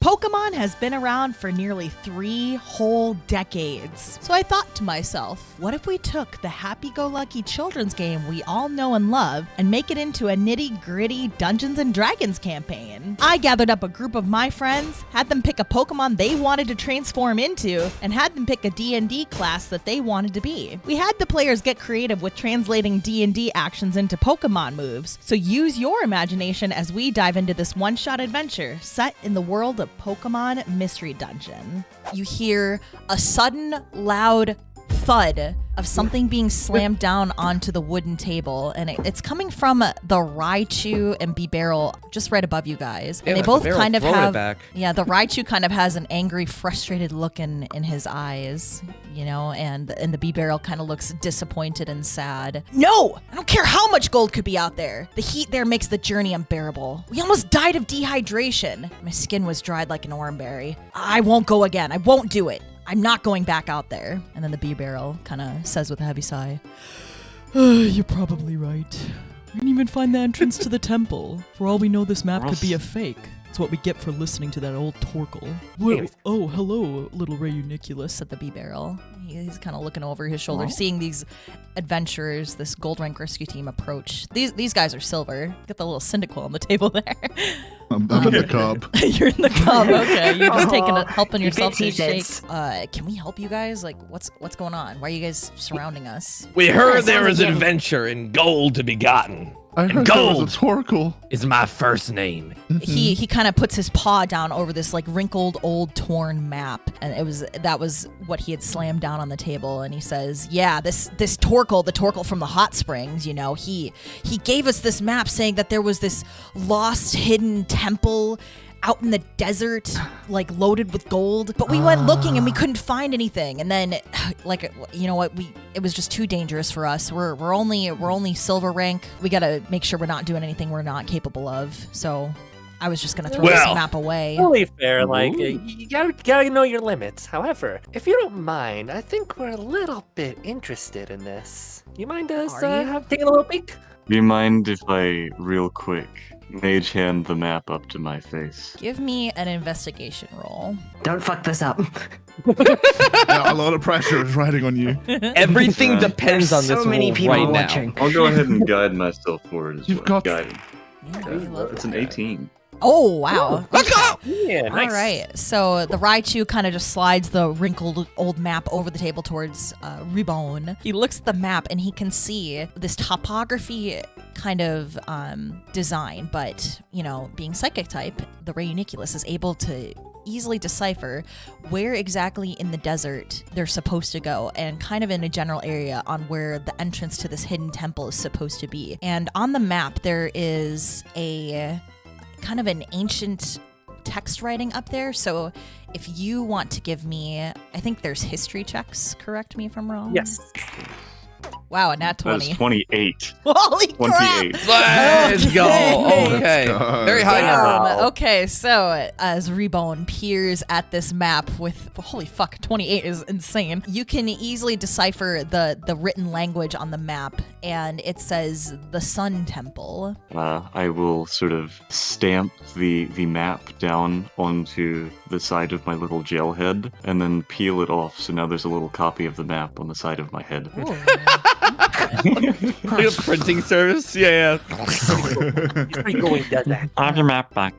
Pokemon has been around for nearly 3 whole decades. So I thought to myself, what if we took the happy-go-lucky children's game we all know and love and make it into a nitty-gritty Dungeons & Dragons campaign? I gathered up a group of my friends, had them pick a Pokemon they wanted to transform into, and had them pick a D&D class that they wanted to be. We had the players get creative with translating D&D actions into Pokemon moves, so use your imagination as we dive into this one-shot adventure set in the world of Pokemon Mystery Dungeon. You hear a sudden, loud thud of something being slammed down onto the wooden table, and it's coming from the Raichu and Bibarel just right above you guys. And they both kind of have, the Raichu kind of has an angry, frustrated look in his eyes, you know, and the Bibarel kind of looks disappointed and sad. No! I don't care how much gold could be out there. The heat there makes the journey unbearable. We almost died of dehydration. My skin was dried like an oranberry. I won't go again. I won't do it. I'm not going back out there. And then the Bibarel kind of says with a heavy sigh, you're probably right. We didn't even find the entrance to the temple. For all we know, this map could be a fake. It's what we get for listening to that old Torkoal. Oh, hello, little Rayuniculus, said the Bibarel. He's kind of looking over his shoulder, seeing these adventurers, this gold rank rescue team approach. These guys are silver. Get the little Cyndaquil on the table there. I'm in the cup. You're in the cup. Okay, you're just helping yourself to shake. Can we help you guys? Like, what's going on? Why are you guys surrounding us? We heard there was an adventure and gold to be gotten. I heard gold was a Torkoal. Is my first name. He kind of puts his paw down over this like wrinkled, old, torn map, and that was what he had slammed down on the table. And he says, "Yeah, this Torkoal, the Torkoal from the hot springs, you know, he gave us this map saying that there was this lost, hidden temple out in the desert, like loaded with gold. But we went looking and we couldn't find anything. And then, like, you know what? It was just too dangerous for us. We're only silver rank. We gotta make sure we're not doing anything we're not capable of. So I was just gonna throw this map away." Totally fair. Like, you gotta know your limits. However, if you don't mind, I think we're a little bit interested in this. You mind us taking a little peek? Do you mind if I, real quick, mage hand the map up to my face? Give me an investigation roll. Don't fuck this up. Yeah, a lot of pressure is riding on you. Everything depends on this so many people right watching. I'll go ahead and guide myself forward as You've got guiding. Yeah, It's an 18. Oh, wow. Let's go! Yeah, nice. All right. So the Raichu kind of just slides the wrinkled old map over the table towards Ribbon. He looks at the map and he can see this topography kind of design, but, you know, being psychic type, the Rayuniculus is able to easily decipher where exactly in the desert they're supposed to go, and kind of in a general area on where the entrance to this hidden temple is supposed to be. And on the map, there is a kind of an ancient text writing up there. So if you want to give me, I think there's history checks, correct me if I'm wrong. Yes. Wow, a nat 20. That is 28. Holy 28. crap! Let's go. Okay. Very high number. Okay, so as Rebone peers at this map with, holy fuck, 28 is insane. You can easily decipher the written language on the map, and it says the Sun Temple. I will sort of stamp the map down onto the side of my little gel head, and then peel it off, so now there's a little copy of the map on the side of my head. Like a printing service? Yeah. I have your map back.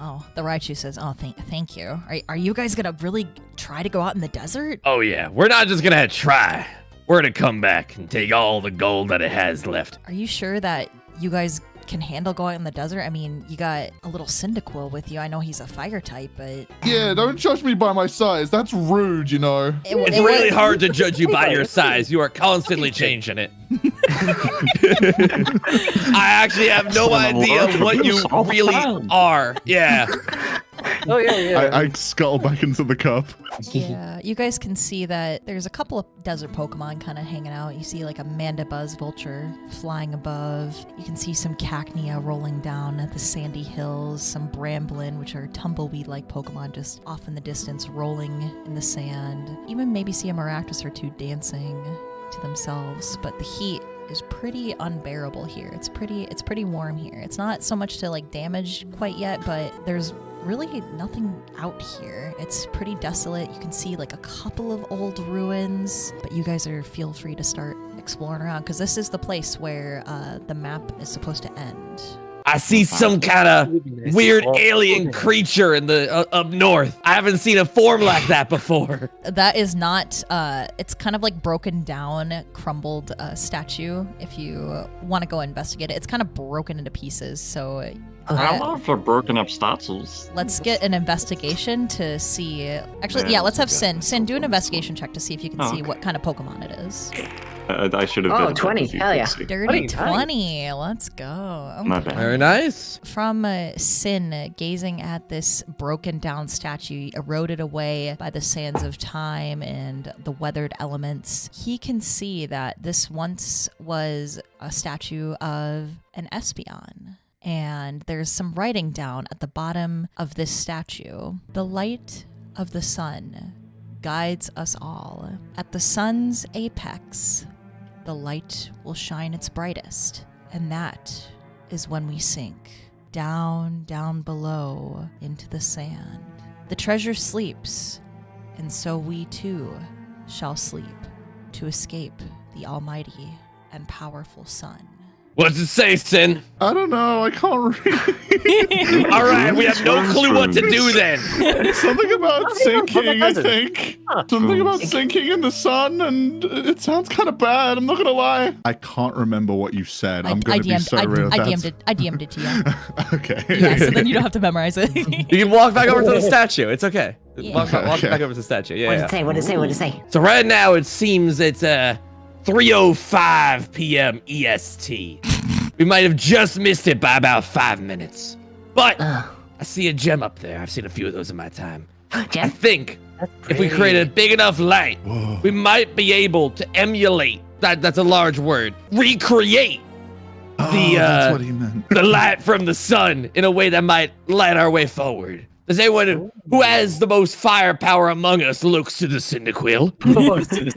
Oh, the Raichu says, "Oh, thank you. Are you guys gonna really try to go out in the desert?" Oh, yeah. We're not just gonna try. We're gonna come back and take all the gold that it has left. Are you sure that you guys can handle going in the desert? I mean, you got a little Cyndaquil with you. I know he's a fire type, but... Yeah, don't judge me by my size. That's rude, you know. It's really hard to judge you by your size. You are constantly changing it. I actually have no idea what you really are. Yeah. Oh, yeah. I scuttle back into the cup. Yeah, you guys can see that there's a couple of desert Pokemon kind of hanging out. You see like a Mandibuzz vulture flying above. You can see some Cacnea rolling down at the sandy hills, some Bramblin, which are tumbleweed-like Pokemon just off in the distance rolling in the sand. Even maybe see a Maractus or two dancing to themselves, but the heat is pretty unbearable here. It's pretty warm here. It's not so much to like damage quite yet, but there's really nothing out here. It's pretty desolate. You can see like a couple of old ruins, but you guys feel free to start exploring around because this is the place where the map is supposed to end. I see some kind of weird alien creature in the up north. I haven't seen a form like that before. That is not, it's kind of like broken down, crumbled statue. If you want to go investigate it, it's kind of broken into pieces. So I love for broken up statues. let's get an investigation to see. Actually, yeah, let's have Sin. Sin, do an investigation check to see if you can see what kind of Pokemon it is. I should have. Oh, 20. Hell yeah. Dirty 20. Let's go. Okay. My bad. Very nice. From Sin, gazing at this broken down statue, eroded away by the sands of time and the weathered elements, he can see that this once was a statue of an Espeon. And there's some writing down at the bottom of this statue. The light of the sun guides us all. At the sun's apex, the light will shine its brightest, and that is when we sink down, down below into the sand. The treasure sleeps, and so we too shall sleep to escape the almighty and powerful sun. What's it say, Sin? I don't know. I can't read. All right, we have no clue what to do then. Something about sinking, I doesn't. think. Something about sinking in the sun, and it sounds kind of bad. I'm not gonna lie. I can't remember what you said. I'm gonna be so real. I DM'd it to you. Okay. Yeah, so then you don't have to memorize it. You can walk back over to the statue. It's okay. Yeah. Walk Okay. back over to the statue. Yeah. What does yeah. it say? What does it say? What does it say? So right now it seems it's 3:05 p.m. EST. We might have just missed it by about 5 minutes. But I see a gem up there. I've seen a few of those in my time. I Gem? think if we create a big enough light, Whoa. we might be able to emulate, that's a large word, recreate Oh, that's what he meant. the light from the sun in a way that might light our way forward. Does anyone who has the most firepower among us looks to the Cyndaquil?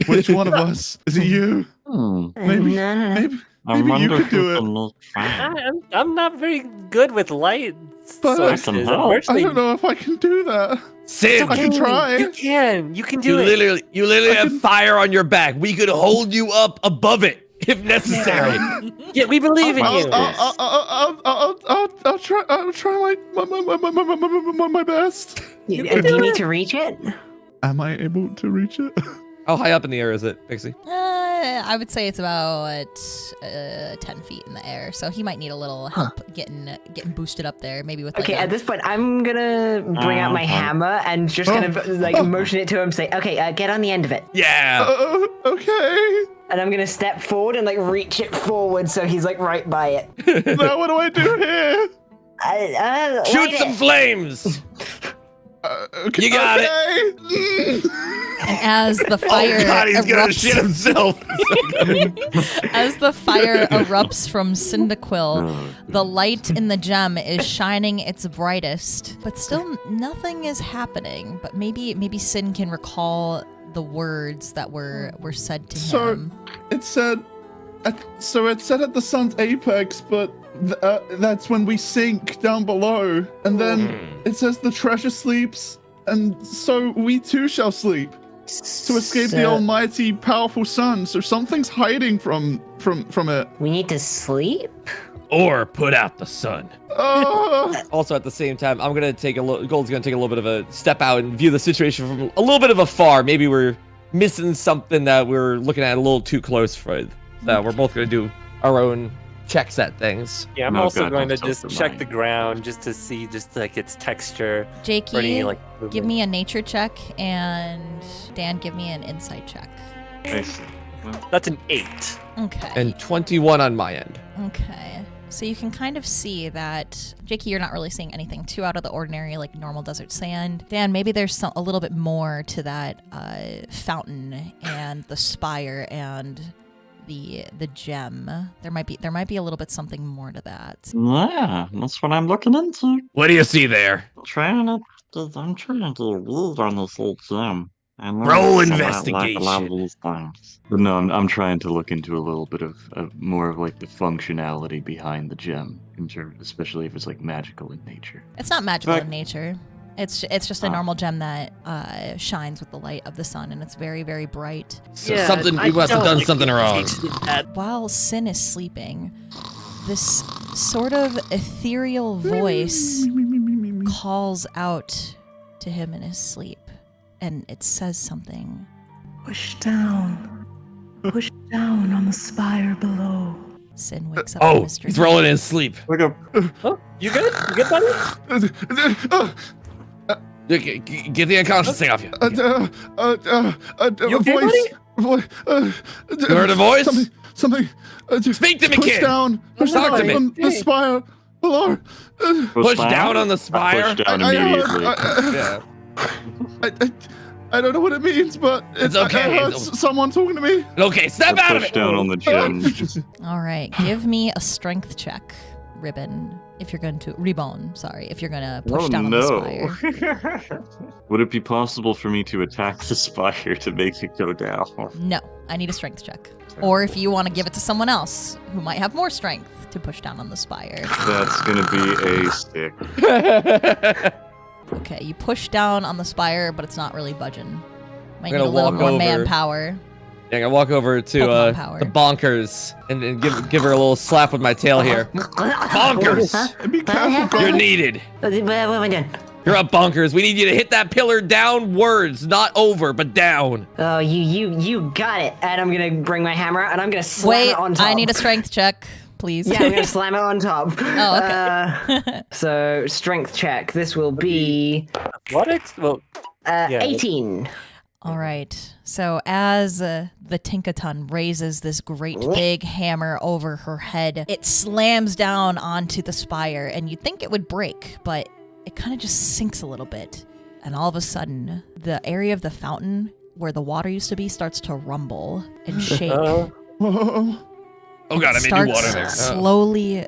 Which one of us? Is it you? Maybe. No. Maybe. I Maybe you wonder could do who it. can look fine. I'm not very good with light But sources. I can help. I Unfortunately, don't know if I can do that. Sin, I can try. You can. You can do you it. literally have fire on your back. We could hold you up above it if necessary. Yeah, we believe in you. I'll try. I'll try my best. Do you need to reach it? Am I able to reach it? How high up in the air is it, Pixie? I would say it's about 10 feet in the air, so he might need a little help getting boosted up there, maybe with Okay, like at this point, I'm gonna bring out my hammer and just kind of like motion it to him, say, okay, get on the end of it. Yeah. Okay. And I'm gonna step forward and like reach it forward so he's like right by it. Now what do I do here? Shoot light some it. flames. Okay, You got it. And as the fire Oh God, he's gonna shit erupts, himself. as the fire erupts from Cyndaquil, the light in the gem is shining its brightest, but still nothing is happening. But maybe Sin can recall the words that were said to So him. it said. So it said at the sun's apex, but that's when we sink down below. And then it says the treasure sleeps, and so we too shall sleep to escape the almighty, powerful sun. So something's hiding from it. We need to sleep? Or put out the sun. Oh, Also, at the same time, I'm gonna take Gold's gonna take a little bit of a step out and view the situation from a little bit of afar. Maybe we're missing something that we're looking at a little too close for. So we're both gonna do our own checks at things. Yeah, I'm No, also God, going to don't just tell check the the ground just to see just like its texture. Jakey, Or any, like, give me a nature check, and Dan, give me an insight check. I see. That's an 8. Okay. And 21 on my end. Okay. So you can kind of see that, Jakey, you're not really seeing anything too out of the ordinary, like normal desert sand. Dan, maybe there's a little bit more to that fountain and the spire and the gem. There might be a little bit something more to that. Yeah, that's what I'm looking into. What do you see there? I'm trying to read on this whole gem. Roll A lot investigation. of these things. But no, I'm trying to look into a little bit of more of like the functionality behind the gem, in terms, especially if it's like magical in nature. It's not magical Right. in nature. It's just a normal gem that shines with the light of the sun, and it's very, very bright. So something you must have done something wrong. While Sin is sleeping, this sort of ethereal voice calls out to him in his sleep, and it says something. Push down on the spire below. Sin wakes up in mystery. He's rolling in his sleep. Wake up. Oh, you good? You good, buddy? Get the unconscious thing off you. You okay, voice. You heard a voice? Something. Speak to me, push kid. down. Push Talk to down me. on the spire below. Push down on the spire? Push down immediately. Yeah. I don't know what it means, but It's okay. I heard someone talking to me. Okay, step out of Push it. down on the gem. All right, give me a strength check, Ribbon, if you're going to... Ribbon, sorry, if you're going to push down on the spire. Would it be possible for me to attack the spire to make it go down? No, I need a strength check. Or if you want to give it to someone else who might have more strength to push down on the spire. That's gonna be a stick. Okay, you push down on the spire, but it's not really budging. Might need gonna a little walk more over. manpower. Yeah, I'm gonna walk over to Pokemon power. the bonkers and give her a little slap with my tail here. Bonkers! Be careful, You're guys. needed. What am I doing? You're up, bonkers. We need you to hit that pillar downwards, not over, but down. Oh, you got it. And I'm gonna bring my hammer out and I'm gonna slam Wait, it on top. I need a strength check, please. Yeah, I'm gonna slam it on top. Oh, okay. So strength check. This will be Athletics? Well, yeah. 18. All right. So as the Tinkaton raises this great big hammer over her head, it slams down onto the spire, and you'd think it would break, but it kind of just sinks a little bit. And all of a sudden, the area of the fountain where the water used to be starts to rumble and shake. Whoa. Oh god, I made new starts water there. Oh. slowly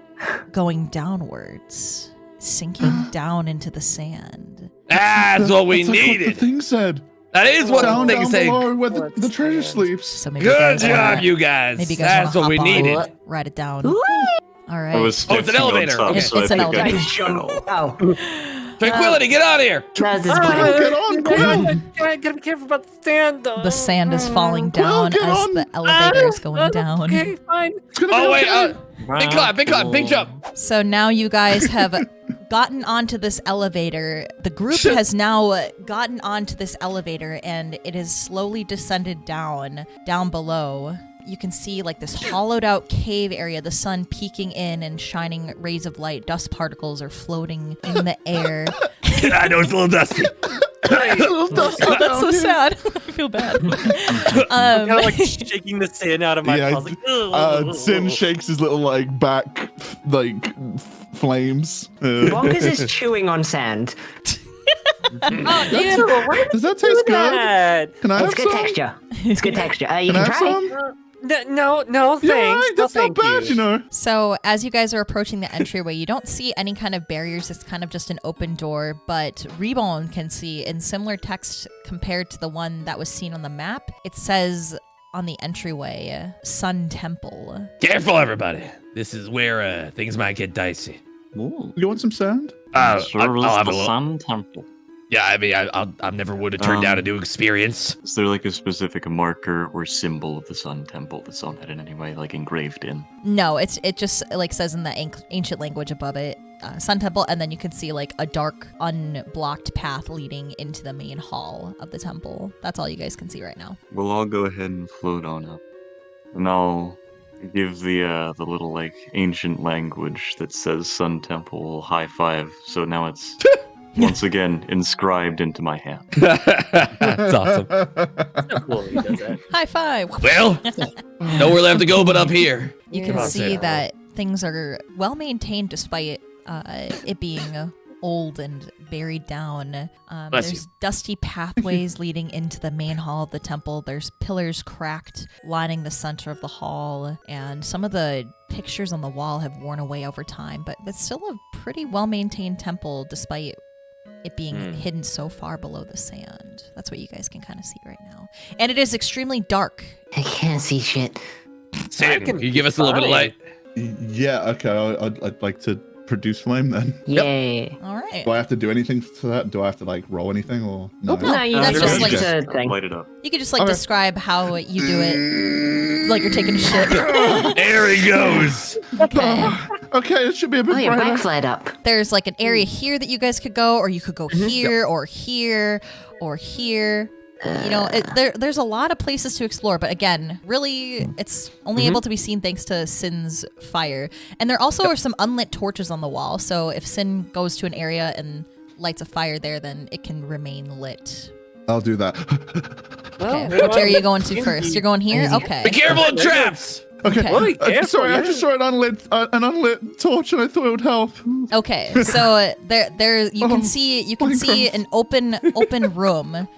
going downwards, sinking down into the sand. That's what we That's like what needed. the thing said. That is what Down they say. below where the treasure sleeps. So maybe Good you guys job, wanna, you guys. maybe you guys That's wanna what we hop on, needed. write it down. All right. I was Oh, it's an sketching on elevator. top, Okay. so It's I an think I elevator. can tell. Oh, Tranquility, get out of here. that was Quill, disappointing. get on, Quill. Gotta be careful about the sand, though. The sand is falling down get as on. the elevator is going down. Okay, fine. It's gonna Oh be wait, okay. big clap, big jump. So now you guys have gotten onto this elevator. The group has now gotten onto this elevator, and it has slowly descended down below. You can see like this hollowed out cave area, the sun peeking in and shining rays of light. Dust particles are floating in the air. I know it's a little dusty. It's a little dusty That's down so here. sad. I feel bad. Kind of like shaking the sand out of my Yeah, paws. Like, Sin shakes his little like back flames. Bonkers is chewing on sand. Does that taste good? Can I It's have good some? texture. It's good texture. You Can I can have try. some? No, Yeah, thanks. right, No, that's not thank bad, you know. So as you guys are approaching the entryway, you don't see any kind of barriers. It's kind of just an open door, but Reborn can see in similar text compared to the one that was seen on the map. It says on the entryway, Sun Temple. Careful, everybody. This is where things might get dicey. Ooh. You want some sand? I'll Sure have is a the look. Sun Temple. Yeah, I mean, I never would have turned down a new experience. Is there like a specific marker or symbol of the Sun Temple that's on it in any way, like engraved in? No, it just like says in the ancient language above it, Sun Temple, and then you can see like a dark, unblocked path leading into the main hall of the temple. That's all you guys can see right now. Well, I'll go ahead and float on up, and I'll give the little like ancient language that says Sun Temple high five. So now it's once again inscribed into my hand. That's awesome. Cool, he does that. High five! Well, nowhere left to go but up here. You can Come on, see Sarah. that things are well maintained despite it being old and buried down. Bless There's you. dusty pathways leading into the main hall of the temple. There's pillars cracked lining the center of the hall, and some of the pictures on the wall have worn away over time, but it's still a pretty well maintained temple despite it being hidden so far below the sand. That's what you guys can kind of see right now. And it is extremely dark. I can't see shit. Sam, can you give us a little bit of light? Yeah, okay. I'd like to produce flame then. Yay. All right. Do I have to do anything for that? Do I have to like roll anything or no? No, you That's just just like like- a thing. Light it up. You could just like Okay. describe how you do it, like you're taking a shit. There he goes. Okay. Okay, it should be a bit Oh, your back brighter. flared up. There's like an area here that you guys could go, or you could go here, or here, or here. You know, there's a lot of places to explore, but again, really, it's only able to be seen thanks to Sin's fire. And there also are some unlit torches on the wall, so if Sin goes to an area and lights a fire there, then it can remain lit. I'll do that. Okay, which area are you going to first? You're going here? Okay. Be careful of traps. Okay. Okay. careful, Sorry, I yeah. just saw an unlit torch and I thought it would help. Okay, so there you can see Minecraft. an open room.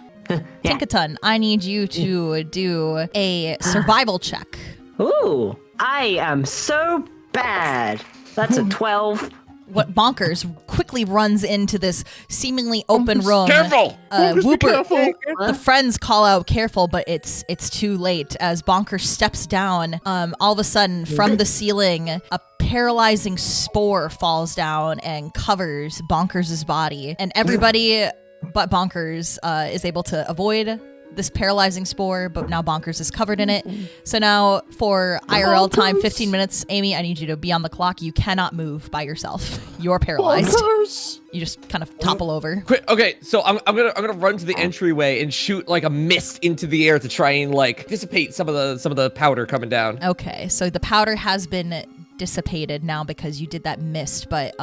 Tinkaton, I need you to do a survival check. Ooh, I am so bad. That's a 12. What Bonkers quickly runs into this seemingly open room. Careful. Bonkers, be Whooper, careful. the friends call out careful, but it's too late as Bonkers steps down. All of a sudden, from the ceiling, a paralyzing spore falls down and covers Bonkers' body, and everybody but Bonkers is able to avoid this paralyzing spore, but now Bonkers is covered in it. So now for IRL time, 15 minutes, Amy, I need you to be on the clock. You cannot move by yourself. You're paralyzed. Bonkers. You just kind of topple over. Quick, okay, so I'm gonna run to the entryway and shoot like a mist into the air to try and like dissipate some of the powder coming down. Okay, so the powder has been dissipated now because you did that mist, but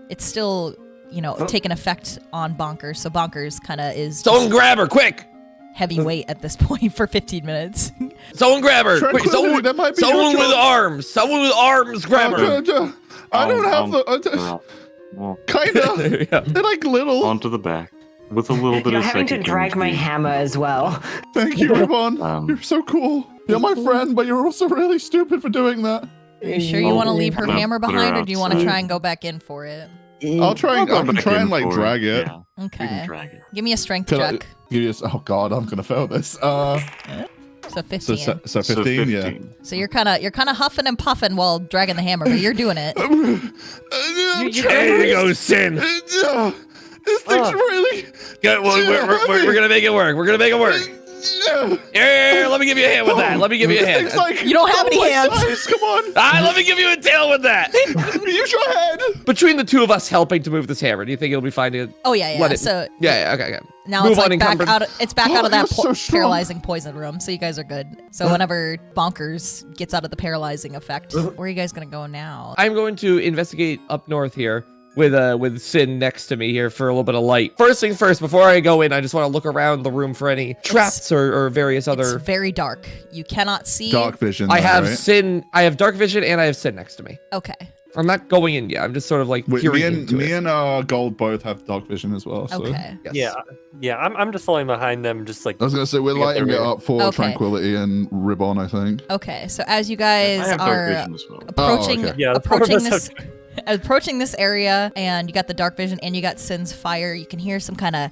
it's still, you know, taking effect on Bonkers. So Bonkers kind of is Someone just grab her, quick! heavyweight at this point for 15 minutes. Someone grab her! Quick, Tranquility, that might be your someone with job. arms! Someone with arms, grab her! I don't have the. Well, kinda. There you go. They're like little. onto the back with a little bit You're of having to psychic drag my energy. hammer as well. Thank you, Ribbon. You're so cool. You're my Mm. friend, but you're also really stupid for doing that. Are you sure you want to leave her Put her hammer behind, or do you want to outside. try and go back in for it? I'll try and I'll I go can back try in and like for drag it. Yeah, you Okay. can drag it. Give me a strength Can I- check. Oh god, I'm gonna fail this. So 15. So 15, yeah. So you're kind of huffing and puffing while dragging the hammer, but you're doing it. There you go, Sin! This thing's really. Good, we're gonna make it work. We're gonna make it work. Here, let me give you a hand with that. Let me give you a This hand. thing's like You don't have any double my hands. size, Come on. Let me give you a tail with that. Use your head. Between the two of us helping to move this hammer, do you think it'll be fine to Oh yeah, yeah. let it? So Yeah, okay. now Move it's on like back encumbered. out. It's back out of that you're so strong. paralyzing poison room. So you guys are good. So whenever Bonkers gets out of the paralyzing effect, where are you guys gonna go now? I'm going to investigate up north here with Sin next to me here for a little bit of light. First things first, before I go in, I just want to look around the room for any traps or various It's other. very dark. You cannot see. Dark vision. I though, have right? Sin. I have dark vision, and I have Sin next to me. Okay. I'm not going in yet. I'm just sort of like peering into Me it. and Gold both have dark vision as well. So. Okay. Yes. Yeah, I'm just following behind them, just like I was gonna say we're You get lighting the it rear. up for Okay. Tranquility and Ribbon, I think. Okay. So as you I guys have dark are vision as well. approaching okay. Yeah, approaching the this four of us approaching this area, and you got the dark vision and you got Sin's fire, you can hear some kind of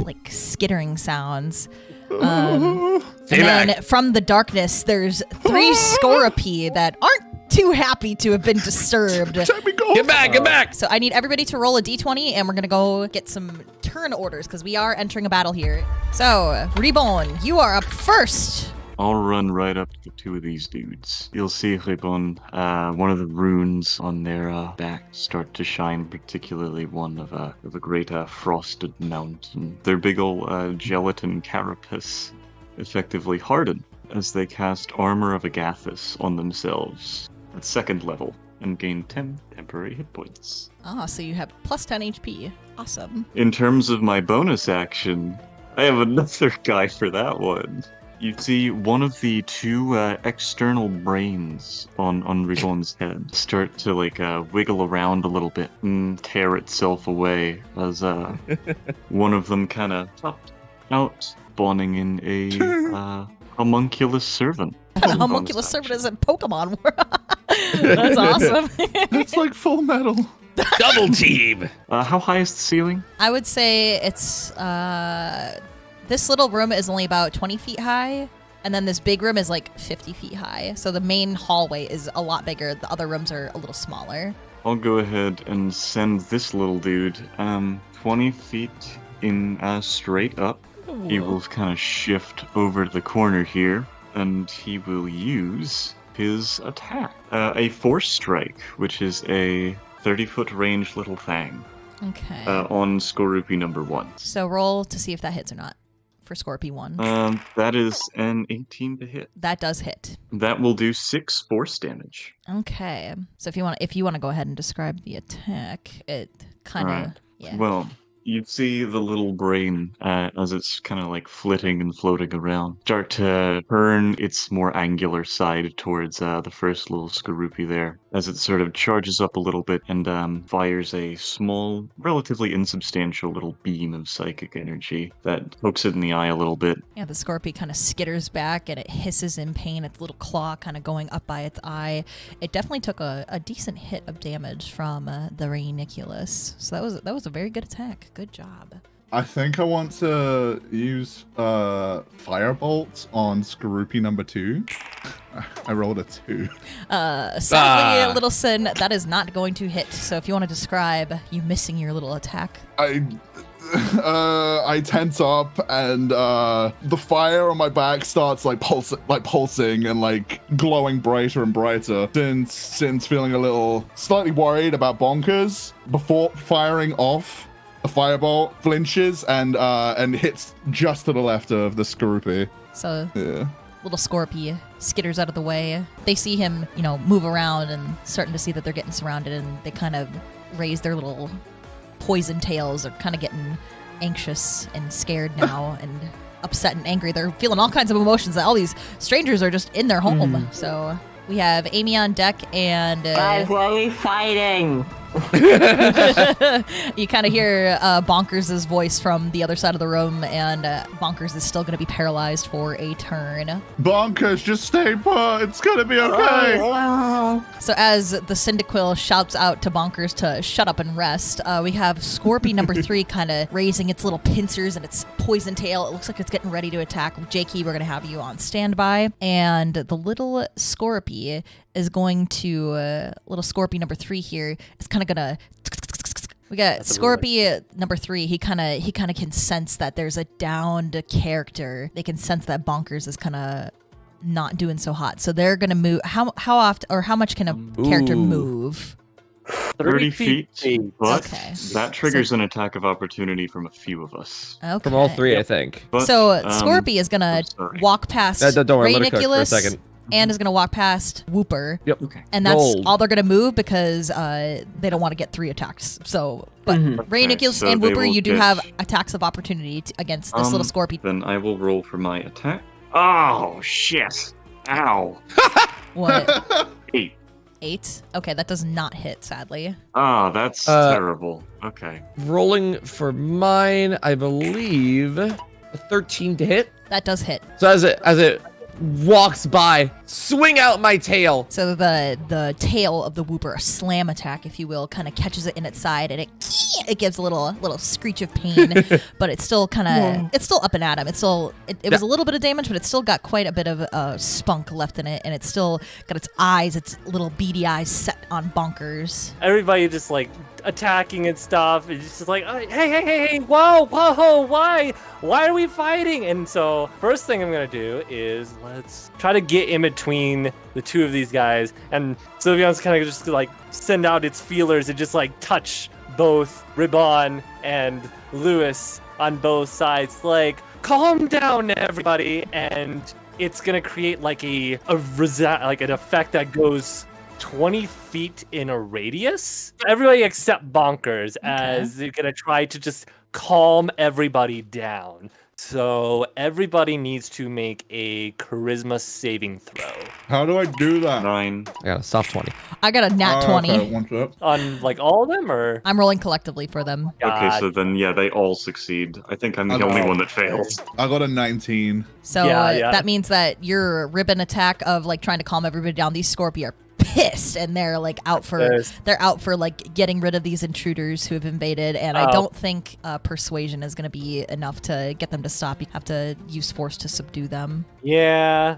like skittering sounds. And Stay then back. from the darkness, there's 3 Scorpii that aren't too happy to have been disturbed. Take me, Gold. Get back! Get back! So I need everybody to roll a d20, and we're gonna go get some turn orders because we are entering a battle here. So Reborn, you are up first. I'll run right up to 2 of these dudes. You'll see, Ribbon, one of the runes on their back start to shine, particularly one of a great frosted mountain. Their big ol' gelatin carapace effectively harden as they cast Armor of Agathis on themselves at 2nd level and gain 10 temporary hit points. Ah, so you have plus 10 HP. Awesome. In terms of my bonus action, I have another guy for that one. You see one of the 2 external brains on Rigon's head start to wiggle around a little bit and tear itself away as one of them kind of popped out, spawning in a homunculus servant. An homunculus servant is in Pokemon World. That's awesome. It's like Full Metal. Double team. How high is the ceiling? I would say it's this little room is only about 20 feet high, and then this big room is like 50 feet high. So the main hallway is a lot bigger. The other rooms are a little smaller. I'll go ahead and send this little dude 20 feet in straight up. He will kind of shift over to the corner here, and he will use his attack. A Force Strike, which is a 30-foot range little thing. Okay. On Skorupi number 1. So roll to see if that hits or not for Scorpy 1. That is an 18 to hit. That does hit. That will do 6 force damage. Okay. So if you want to go ahead and describe the attack, it kind of Right. yeah. Well, you see the little brain as it's kind of like flitting and floating around start to turn its more angular side towards the first little Skorupi there, as it sort of charges up a little bit and fires a small, relatively insubstantial little beam of psychic energy that pokes it in the eye a little bit. Yeah, the Scorpy kind of skitters back and it hisses in pain, its little claw kind of going up by its eye. It definitely took a decent hit of damage from the Raniculus. So that was a very good attack. Good job. I think I want to use Firebolt on Skorupi number 2. I rolled a 2. Sadly, Little Sin, that is not going to hit. So if you want to describe you missing your little attack. I tense up and the fire on my back starts pulsing and like glowing brighter and brighter. Since feeling a little slightly worried about Bonkers, before firing off, a firebolt flinches and hits just to the left of the Skorupi. So Yeah. little Scorpy skitters out of the way. They see him, move around and starting to see that they're getting surrounded, and they kind of raise their little poison tails. They're kind of getting anxious and scared now and upset and angry. They're feeling all kinds of emotions that all these strangers are just in their home. So we have Amy on deck and... Guys, why are we fighting? You kind of hear Bonkers' voice from the other side of the room, and Bonkers is still going to be paralyzed for a turn. Bonkers, just stay put. It's gonna be okay. So as the Cyndaquil shouts out to Bonkers to shut up and rest, we have Scorpy number 3 kind of raising its little pincers and its poison tail. It looks like it's getting ready to attack. Jakey, we're going to have you on standby. And the little Scorpy is going to, little Scorpy number 3 here is kind of gonna... We got Scorpy number 3. He kind of can sense that there's a downed character. They can sense that Bonkers is kind of not doing so hot. So they're gonna move. How often or how much can a character move? 30 feet. But Okay. that triggers an attack of opportunity from a few of us. Okay. From all 3, I think. But, So Scorpy is gonna I'm sorry. walk past Don't worry, let it cook for a Raniculus second. and is gonna walk past Whooper. Yep. Okay. And that's Gold. all they're going to move because they don't want to get 3 attacks. So, but Raniculus so and they Whooper, will you do get- have attacks of opportunity against this little Scorpy. Then I will roll for my attack. Oh, shit. Ow. What? 8. 8? Okay, that does not hit, sadly. Ah, that's terrible. Okay. Rolling for mine, I believe a 13 to hit. That does hit. So as it walks by, swing out my tail. So the tail of the Whooper, a slam attack, if you will, kind of catches it in its side, and it gives a little screech of pain, but it's still it's still up and at him. It was a little bit of damage, but it's still got quite a bit of spunk left in it, and it's still got its little beady eyes set on Bonkers. Everybody just like attacking and stuff. It's just like, hey, whoa, why are we fighting? And so first thing I'm gonna do is let's try to get in between the 2 of these guys, and Sylveon's kind of just like send out its feelers and just like touch both Ribbon and Lewis on both sides, like, calm down everybody, and it's gonna create like an effect that goes 20 feet in a radius. Everybody except Bonkers, as they're gonna try to just calm everybody down. So everybody needs to make a charisma saving throw How do I do that? 9. I got a soft 20. I got a nat 20. Okay, one up. on like all of them, or I'm rolling collectively for them. Okay, so then, yeah, they all succeed. I think I'm the Okay. only one that fails. I got a 19. So Yeah. that means that your ribbon attack of like trying to calm everybody down, these Scorpy are pissed, and they're like out for like getting rid of these intruders who have invaded. And I don't think persuasion is going to be enough to get them to stop. You have to use force to subdue them. Yeah.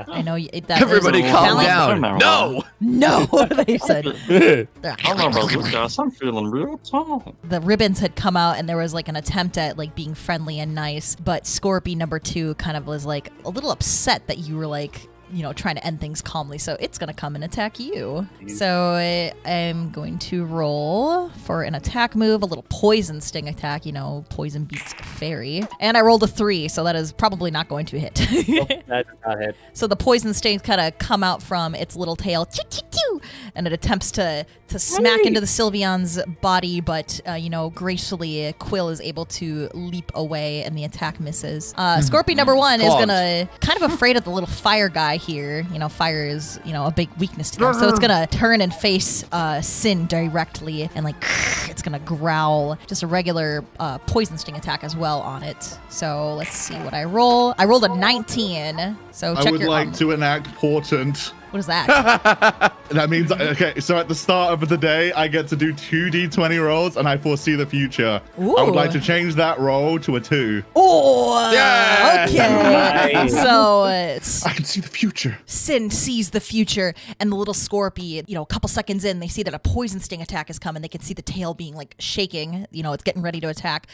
I know that. Everybody calm down. No, they said. I don't know about this, guys. I'm feeling real tall. The ribbons had come out, and there was like an attempt at like being friendly and nice, but Scorpy number 2 kind of was like a little upset that you were like, you know, trying to end things calmly, so it's gonna come and attack you. So I'm going to roll for an attack move, a little poison sting attack. You know, poison beats fairy, and I rolled a 3, so that is probably not going to hit. That does not hit. So the poison stings kind of come out from its little tail, and it attempts to smack into the Sylveon's body, but you know, gracefully Quill is able to leap away, and the attack misses. Scorpion number 1 is gonna kind of afraid of the little fire guy here. You know, fire is, you know, a big weakness to them, so it's gonna turn and face Sin directly, and like it's gonna growl. Just a regular poison sting attack as well on it. So let's see what I roll. I rolled a 19. So check I would your like to enact Portent. What is that? That means, okay, so at the start of the day, I get to do 2d20 rolls, and I foresee the future. Ooh. I would like to change that roll to a 2. Oh, Yeah! okay. Nice. So I can see the future. Sin sees the future, and the little Scorpy, you know, a couple seconds in, they see that a poison sting attack is coming. They can see the tail being like shaking. You know, it's getting ready to attack,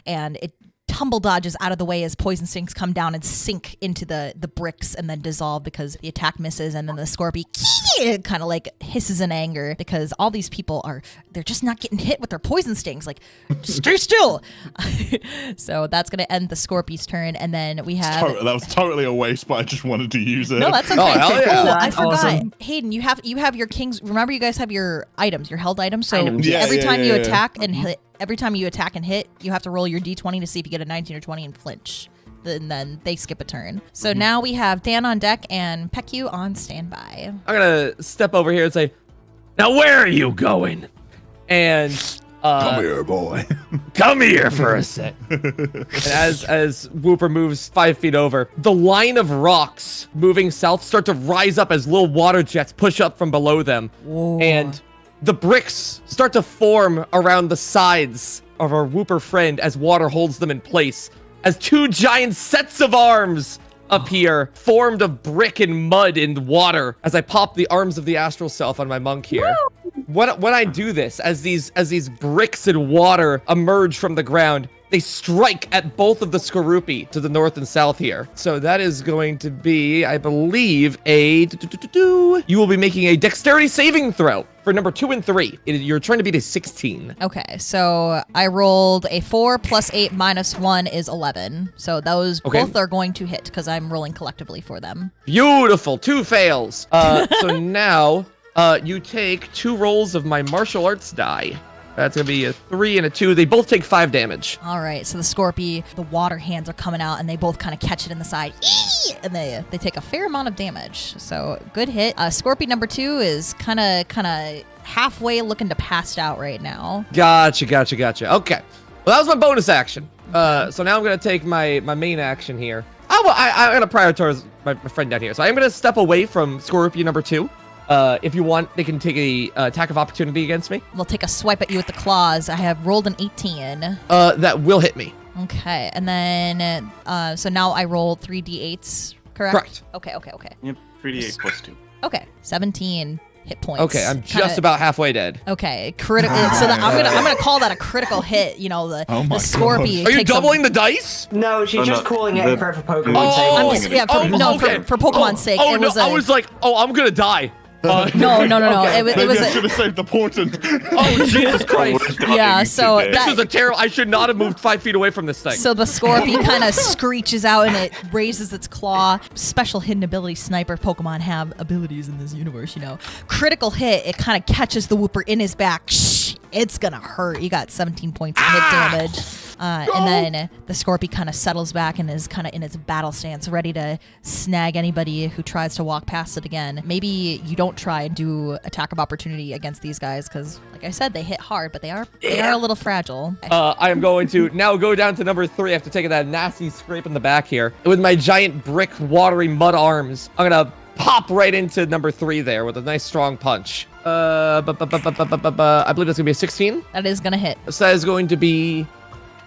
and it tumble dodges out of the way as poison stings come down and sink into the bricks and then dissolve because the attack misses. And then the Scorpy kind of like hisses in anger because all these people they're just not getting hit with their poison stings. Like, stay still. So that's going to end the Scorpy's turn. And then we have... That was totally a waste, but I just wanted to use it. No, that's okay. Oh, hell yeah. Oh, I forgot. Awesome. Hayden, you have your kings. Remember, you guys have your items, your held items. So Items. Yeah, every yeah, time yeah, you yeah. attack and hit, every time you attack and hit, you have to roll your d20 to see if you get a 19 or 20 and flinch. Then they skip a turn. So now we have Dan on deck and Peku on standby. I'm gonna step over here and say, "Now where are you going?" And Come here, boy. come here for a sec. And as Whooper moves 5 feet over, the line of rocks moving south start to rise up as little water jets push up from below them. Whoa. And the bricks start to form around the sides of our Whooper friend as water holds them in place. As 2 giant sets of arms appear, formed of brick and mud and water, as I pop the arms of the astral self on my monk here. When I do this, as these bricks and water emerge from the ground, they strike at both of the Skorupi to the north and south here. So that is going to be, I believe, you will be making a dexterity saving throw for number 2 and 3. You're trying to beat a 16. Okay, so I rolled a 4 plus 8 minus 1 is 11. So those both are going to hit because I'm rolling collectively for them. Beautiful. 2 fails. So now you take 2 rolls of my martial arts die. That's going to be a 3 and a 2. They both take 5 damage. All right, so the Scorpy, the water hands are coming out, and they both kind of catch it in the side, and they take a fair amount of damage. So good hit. Scorpy number 2 is kind of halfway looking to passed out right now. Gotcha. Okay. Well, that was my bonus action. So now I'm going to take my main action here. I'm going to prioritize my friend down here. So I'm going to step away from Scorpion number 2. If you want, they can take a attack of opportunity against me. They'll take a swipe at you with the claws. I have rolled an 18. That will hit me. Okay, and then, so now I roll 3d8s, correct? Correct. Okay. Yep, 3d8 plus 2. Okay, 17 hit points. Okay, I'm just about halfway dead. Okay, critical. So that, I'm gonna call that a critical hit. You know, the Scorpy. Are you takes doubling the dice? No, she's just calling it for Pokemon's Oh, sake. For Pokemon's sake. Oh, it no, was I was like, I'm going to die. No. Okay. It Maybe was I should have saved the Portent. Oh, Jesus Christ. Yeah, so This was a terrible... I should not have moved 5 feet away from this thing. So the Scorpy kind of screeches out and it raises its claw. Special hidden ability sniper Pokemon have abilities in this universe, you know. Critical hit, it kind of catches the Whooper in his back. It's gonna hurt. You got 17 points of hit damage. And then the Scorpy kind of settles back and is kind of in its battle stance, ready to snag anybody who tries to walk past it again. Maybe you don't try and do attack of opportunity against these guys because, like I said, they hit hard, but they are a little fragile. I am going to now go down to number 3 after taking that nasty scrape in the back here. With my giant brick, watery mud arms, I'm going to pop right into number 3 there with a nice strong punch. I believe that's gonna be a 16. That is gonna hit. So that is going to be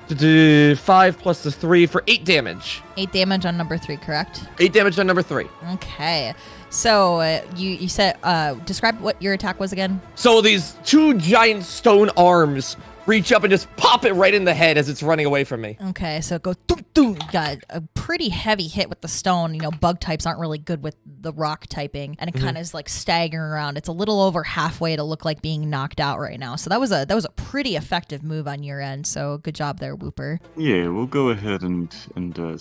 5 plus the 3 for 8 damage. 8 damage on number 3, correct? 8 damage on number 3. Okay. So you said describe what your attack was again. So these 2 giant stone arms reach up and just pop it right in the head as it's running away from me. Okay, so it goes doom, doom. You got a pretty heavy hit with the stone. You know, bug types aren't really good with the rock typing, and it kind of is like staggering around. It's a little over halfway to look like being knocked out right now. So that was a pretty effective move on your end. So good job there, Whooper. Yeah, we'll go ahead and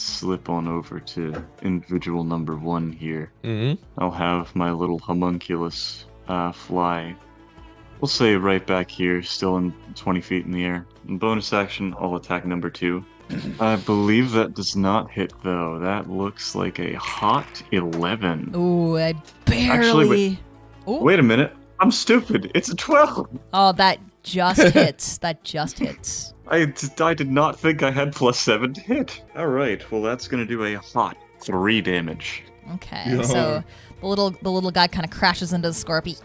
slip on over to individual number 1 here. Mm-hmm. I'll have my little homunculus fly. We'll say right back here, still in 20 feet in the air. In bonus action, I'll attack number 2. I believe that does not hit, though. That looks like a hot 11. Ooh, I barely. Actually, Ooh. Wait a minute. I'm stupid. It's a 12. Oh, that just hits. That just hits. I did not think I had +7 to hit. All right. Well, that's going to do a hot 3 damage. Okay, Yeah. so the little guy kind of crashes into the Scorpion,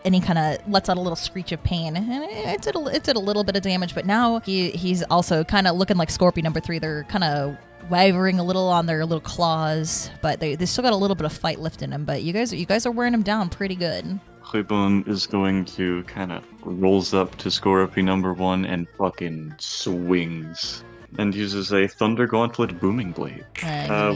and he kind of lets out a little screech of pain, and it did a little bit of damage. But now he's also kind of looking like Scorpion number 3. They're kind of wavering a little on their little claws, but they still got a little bit of fight left in them. But you guys are wearing him down pretty good. Cleburne is going to kind of rolls up to Scorpion number 1 and fucking swings. And uses a Thunder Gauntlet Booming Blade,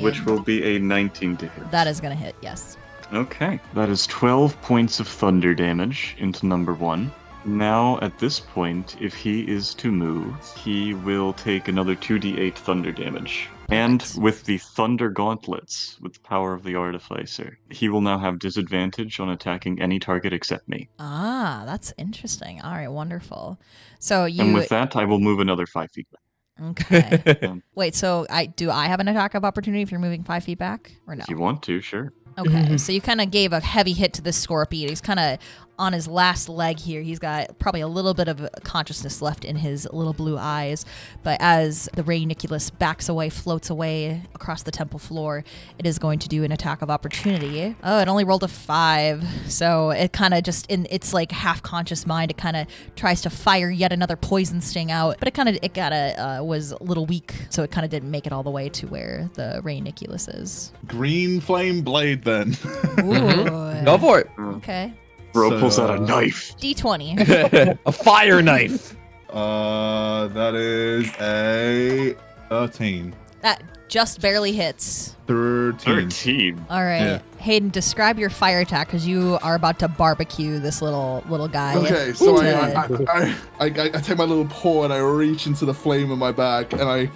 which will be a 19 to hit. That is going to hit, yes. Okay. That is 12 points of thunder damage into number 1. Now, at this point, if he is to move, he will take another 2d8 thunder damage. And with the Thunder Gauntlets, with the power of the Artificer, he will now have disadvantage on attacking any target except me. Ah, that's interesting. All right, wonderful. So And with that, I will move another 5 feet back. Okay. Wait, so I have an attack of opportunity if you're moving 5 feet back, or no? If you want to, sure. Okay, so you kind of gave a heavy hit to this Scorpion. He's kind of on his last leg here. He's got probably a little bit of consciousness left in his little blue eyes. But as the Raniculus backs away, floats away across the temple floor, it is going to do an attack of opportunity. Oh, it only rolled a 5. So it kind of just, in its like half-conscious mind, it kind of tries to fire yet another poison sting out. But it was a little weak, so it kind of didn't make it all the way to where the Raniculus is. Green flame blade then. Ooh. Go for it. Okay. Bro pulls out a knife. D20. A fire knife. That is a 13. That just barely hits. 13. All right. Yeah. Hayden, describe your fire attack because you are about to barbecue this little guy. Okay, so to- I take my little paw and I reach into the flame in my back and I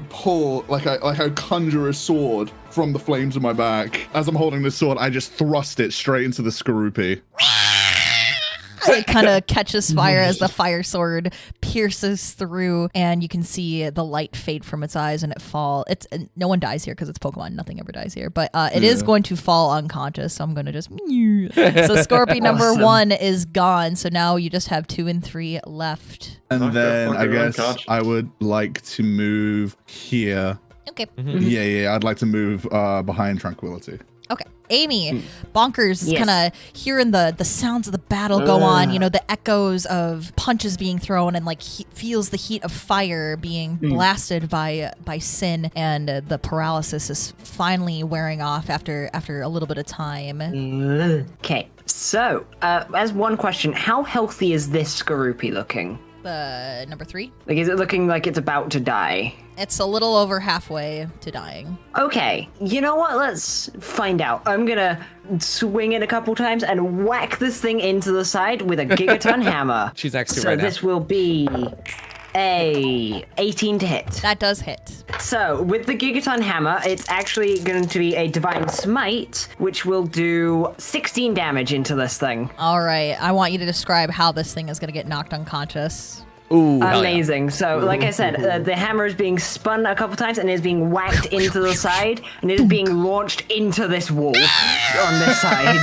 pull like I conjure a sword from the flames of my back. As I'm holding the sword, I just thrust it straight into the Skorupi. It kind of catches fire as the fire sword pierces through, and you can see the light fade from its eyes, and it fall. No one dies here because it's Pokemon. Nothing ever dies here, but it is going to fall unconscious. So I'm going to just. So Scorpion number 1 is gone. So now you just have 2 and 3 left. And then I guess unconscious. I would like to move here. Okay. Yeah, I'd like to move behind Tranquility. Okay. Amy, Bonkers Yes. kind of hearing the sounds of the battle go on, the echoes of punches being thrown, and like he feels the heat of fire being blasted by Sin, and the paralysis is finally wearing off after a little bit of time. Okay, so as one question, how healthy is this Skorupi looking? Number 3, Like, is it looking like it's about to die? it's a little over halfway to dying. Okay, you know what? Let's find out. I'm gonna swing it a couple times and whack this thing into the side with a gigaton hammer. She's next to So right now. this will be a 18 to hit. That does hit. So with the gigaton hammer, it's actually going to be a divine smite, which will do 16 damage into this thing. All right, I want you to describe how this thing is going to get knocked unconscious. Ooh, hell yeah. Amazing. So, like I said, the hammer is being spun a couple times and is being whacked into the side, and it is being launched into this wall on this side.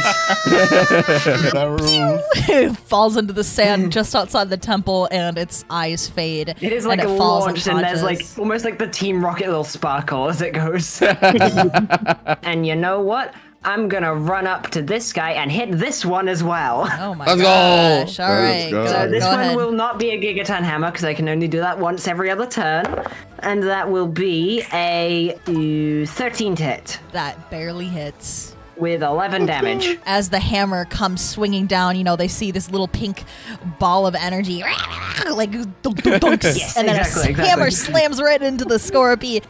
It falls into the sand just outside the temple, and its eyes fade. It is like and it falls launched, and there's like unconscious. almost like the Team Rocket little sparkle as it goes. And you know what? I'm gonna run up to this guy and hit this one as well. Oh my Let's go. gosh. All right. go. So this go one ahead. will not be a Gigaton Hammer because I can only do that once every other turn. And that will be a 13 to hit That barely hits. with 11 damage. As the hammer comes swinging down, you know, they see this little pink ball of energy, like dunks, Yes, and then exactly. hammer slams right into the Scorpy.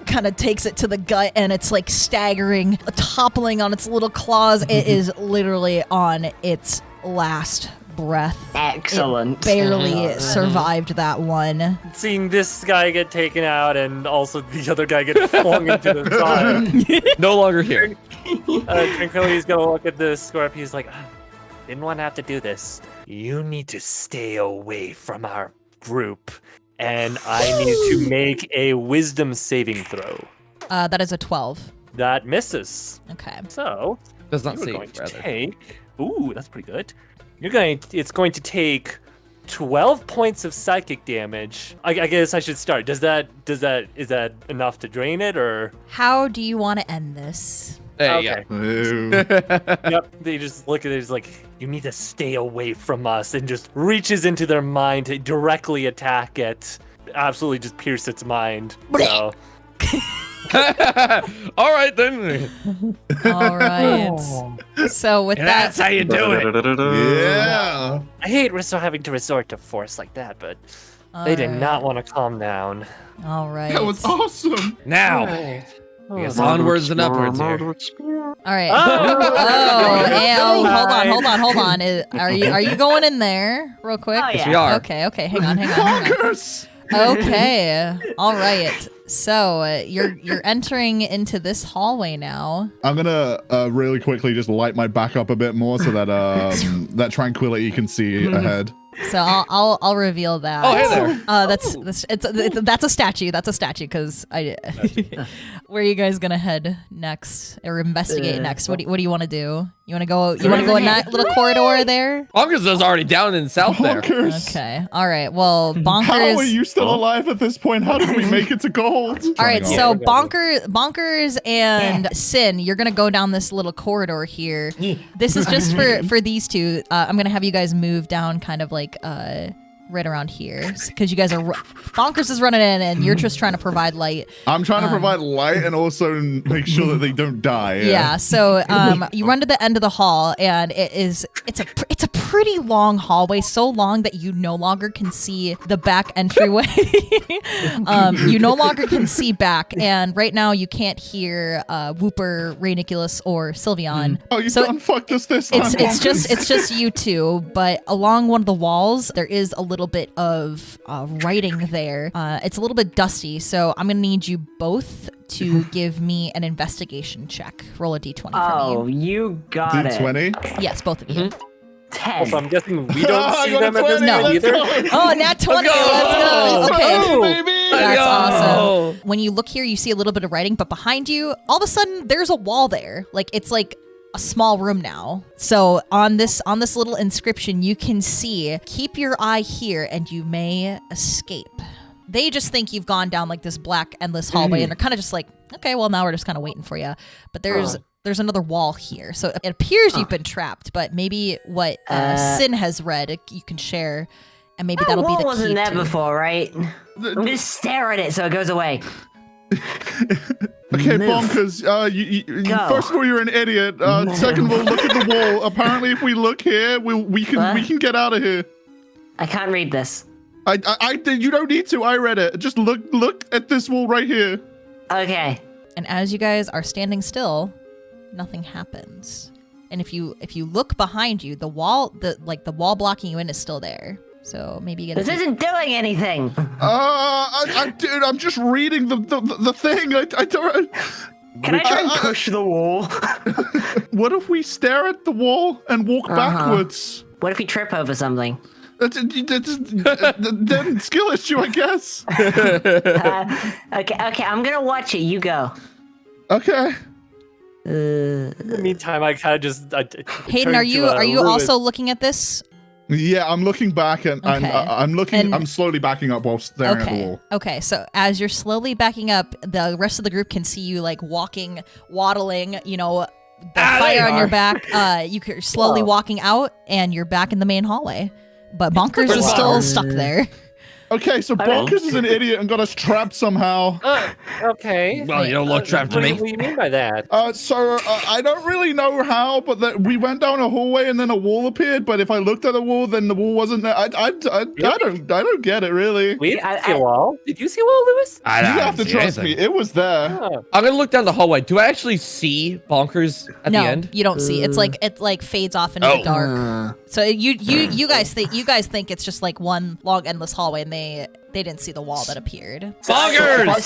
Kind of takes it to the gut, and it's like staggering, toppling on its little claws. It is literally on its last breath. Excellent. It barely survived that one. Seeing this guy get taken out and also the other guy get flung into the side. No longer here. Tranquility's gonna look at this Scorpion. He's like, didn't want to have to do this. You need to stay away from our group, and I need to make a wisdom saving throw. That is a 12. That misses. Okay. So Does not you're save, going to rather. take. Ooh, that's pretty good. It's going to take 12 points of psychic damage. I guess I should start. Is that enough to drain it, or? How do you want to end this? There Okay. Ew. Yep. They just look at it. It's like, you need to stay away from us, and just reaches into their mind to directly attack it. Absolutely, just pierce its mind. So. All right then. All right. So with that, That's how you do it. Yeah. I hate having to resort to force like that, but they did not want to calm down. All right. That was awesome. Now, I guess onwards and upwards here. All right. Oh! Hold on. Are you going in there real quick? Oh, Yes, yeah. we are. Okay. Hang on. Bonkers. Okay. All right. So you're entering into this hallway now. I'm gonna really quickly just light my back up a bit more so that that tranquility can see ahead. So I'll reveal that. Oh, hey there. That's a statue. That's a statue because I. Where are you guys gonna head next or investigate next? What do you want to do? You want to go? You want to go in that little corridor there? Bonkers is already down in south there. Bonkers. Okay. All right. Well, Bonkers. How are you still alive at this point? How did we make it to gold? All right, so Bonkers and Sin, you're gonna go down this little corridor here. This is just for these two. I'm gonna have you guys move down, kind of like right around here, because you guys are Bonkers is running in, and you're just trying to provide light. I'm trying to provide light and also make sure that they don't die. Yeah. So you run to the end of the hall, and it's a pretty long hallway, so long that you no longer can see the back entryway. You no longer can see back, and right now you can't hear Whooper, Rayniculus, or Sylveon. Oh, you So done fucked us this time. It's Bonkers. just you two, but along one of the walls there is a little bit of writing there. It's a little bit dusty, so I'm gonna need you both to give me an investigation check. Roll a d20 Oh, for me. you got it. 20. Yes, both of you. 10. Also, I'm guessing we don't I see got a them at this 20, point let's either. go. Oh, nat 20. Let's go. Let's go. Okay. Oh, baby. That's go. awesome. When you look here, you see a little bit of writing, but behind you, all of a sudden, there's a wall there. Like it's like a small room now. So on this little inscription, you can see, "Keep your eye here, and you may escape." They just think you've gone down like this black endless hallway, and they're kind of just like, "Okay, well now we're just kind of waiting for you." But there's another wall here, so it appears you've been trapped. But maybe what Sin has read, you can share, and maybe that'll be wall the key. wasn't there to- before, right? I'm just stare at it so it goes away. Okay, Move. Bonkers. Go. First of all, you're an idiot. Second of all, look at the wall. Apparently, if we look here, we can get out of here. I can't read this. You don't need to. I read it. Just look at this wall right here. Okay. And as you guys are standing still, nothing happens. And if you look behind you, the wall blocking you in is still there. So maybe you get This isn't doing anything. Dude, I'm just reading the thing. I don't. Can I try and push the wall? What if we stare at the wall and walk backwards? What if we trip over something? Then skill issue, I guess. Okay, I'm gonna watch it. You go. Okay. In the meantime, I kind of just. Hayden, turn are to, you Ruben. also looking at this? Yeah, I'm looking back and Okay. I'm looking. And- I'm slowly backing up while staring at the Okay. wall. Okay. So as you're slowly backing up, the rest of the group can see you like waddling, the fire on your back, you're slowly walking out, and you're back in the main hallway. But Bonkers is still stuck there. Okay, so Bonkers is an idiot and got us trapped somehow. Okay. Well, you don't look trapped to me. What do you mean by that? I don't really know how, but we went down a hallway and then a wall appeared. But if I looked at the wall, then the wall wasn't there. I don't get it really. We didn't see a wall. Did you see a wall, Lewis? You have to trust me. It was there. Oh. I'm gonna look down the hallway. Do I actually see Bonkers at the end? You don't see. It's like fades off into the dark. So you guys think it's just like one long endless hallway, and they didn't see the wall that appeared. Bonkers!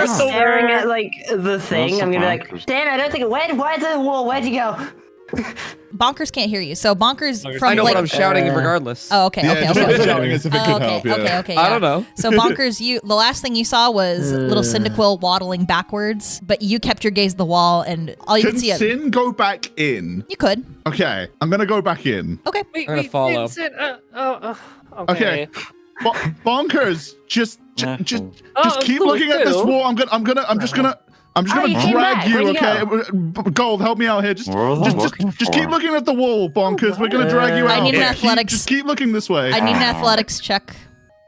Staring at like the thing. I'm gonna be like, Dan, I don't think. Where's the wall? Where'd you go? Bonkers can't hear you. So Bonkers from I know like. what I'm shouting regardless. Oh, okay. Yeah, Okay. just shouting as if it could help. Yeah. Okay. I don't know. So Bonkers, the last thing you saw was little Cyndaquil waddling backwards, but you kept your gaze to the wall, and all you Can could see. Sin go back in? You could. Okay, I'm gonna go back in. Okay. Wait, I'm gonna follow. Vincent, Okay. Bonkers, just keep cool, looking at this too. wall. I'm just gonna you came drag back. you, Where'd you okay? Gold, help me out here. Just looking keep looking at the wall, Bonkers. We're gonna drag you out. I need an Yeah, athletics- Just keep looking this way. I need an athletics check.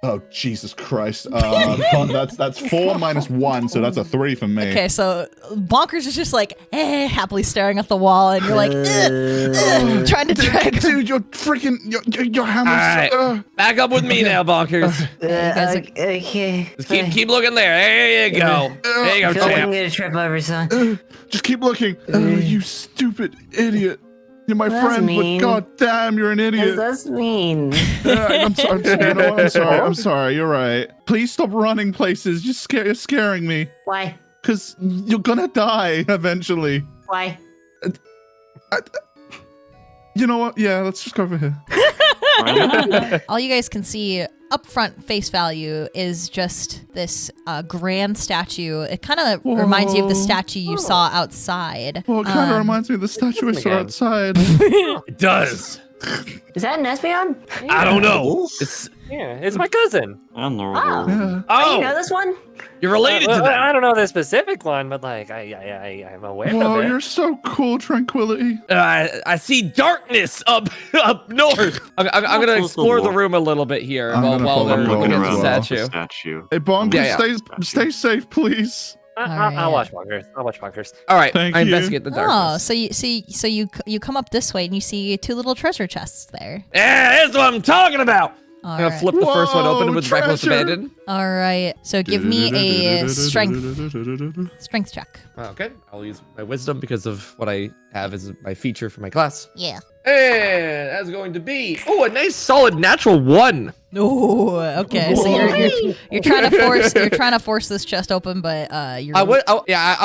Oh Jesus Christ! That's 4 minus 1, so that's a 3 for me. Okay, so Bonkers is just like happily staring at the wall, and you're like trying to drag. Dude, you're freaking your hammer's. All right. Back up with me now, Bonkers. guys are- Okay. Just keep looking there. There you go. There you go, I feel like I'm champ. gonna trip over something. Just keep looking. You stupid idiot. You're my That's friend, mean. but god damn, you're an idiot. That's mean. I'm sorry. You know what? I'm sorry. You're right. Please stop running places. You're scaring me. Why? Because you're gonna die eventually. Why? You know what? Yeah, let's just go over here. All you guys can see up front face value is just this grand statue. It kind of reminds you of the statue you saw outside. Well, it kind of reminds me of the statue I saw again. outside. It does. Is that an Espeon? I don't know. It's It's my cousin. I don't know. Oh. Yeah. Oh, you know this one? You're related to Well, that. I don't know the specific one, but like I'm aware Whoa, of it. you're so cool, Tranquility. I see darkness up north. I'm gonna explore the room a little bit here I'm gonna while follow they're you looking at as the well. statue. Hey, Bonkers, Yeah. stay safe, please. I'll watch Bonkers. I'll watch Bonkers. All right, Thank I you. investigate the Oh, darkness. so you come up this way and you see 2 little treasure chests there. Yeah, that's what I'm talking about. All I'm gonna right. flip the first one open Whoa, with reckless treasure. abandon. All right. So give me a strength check. Okay, I'll use my wisdom because of what I have as my feature for my class. Yeah. And that's going to be a nice solid natural 1. Oh, okay. So you're trying to force this chest open, but you're. I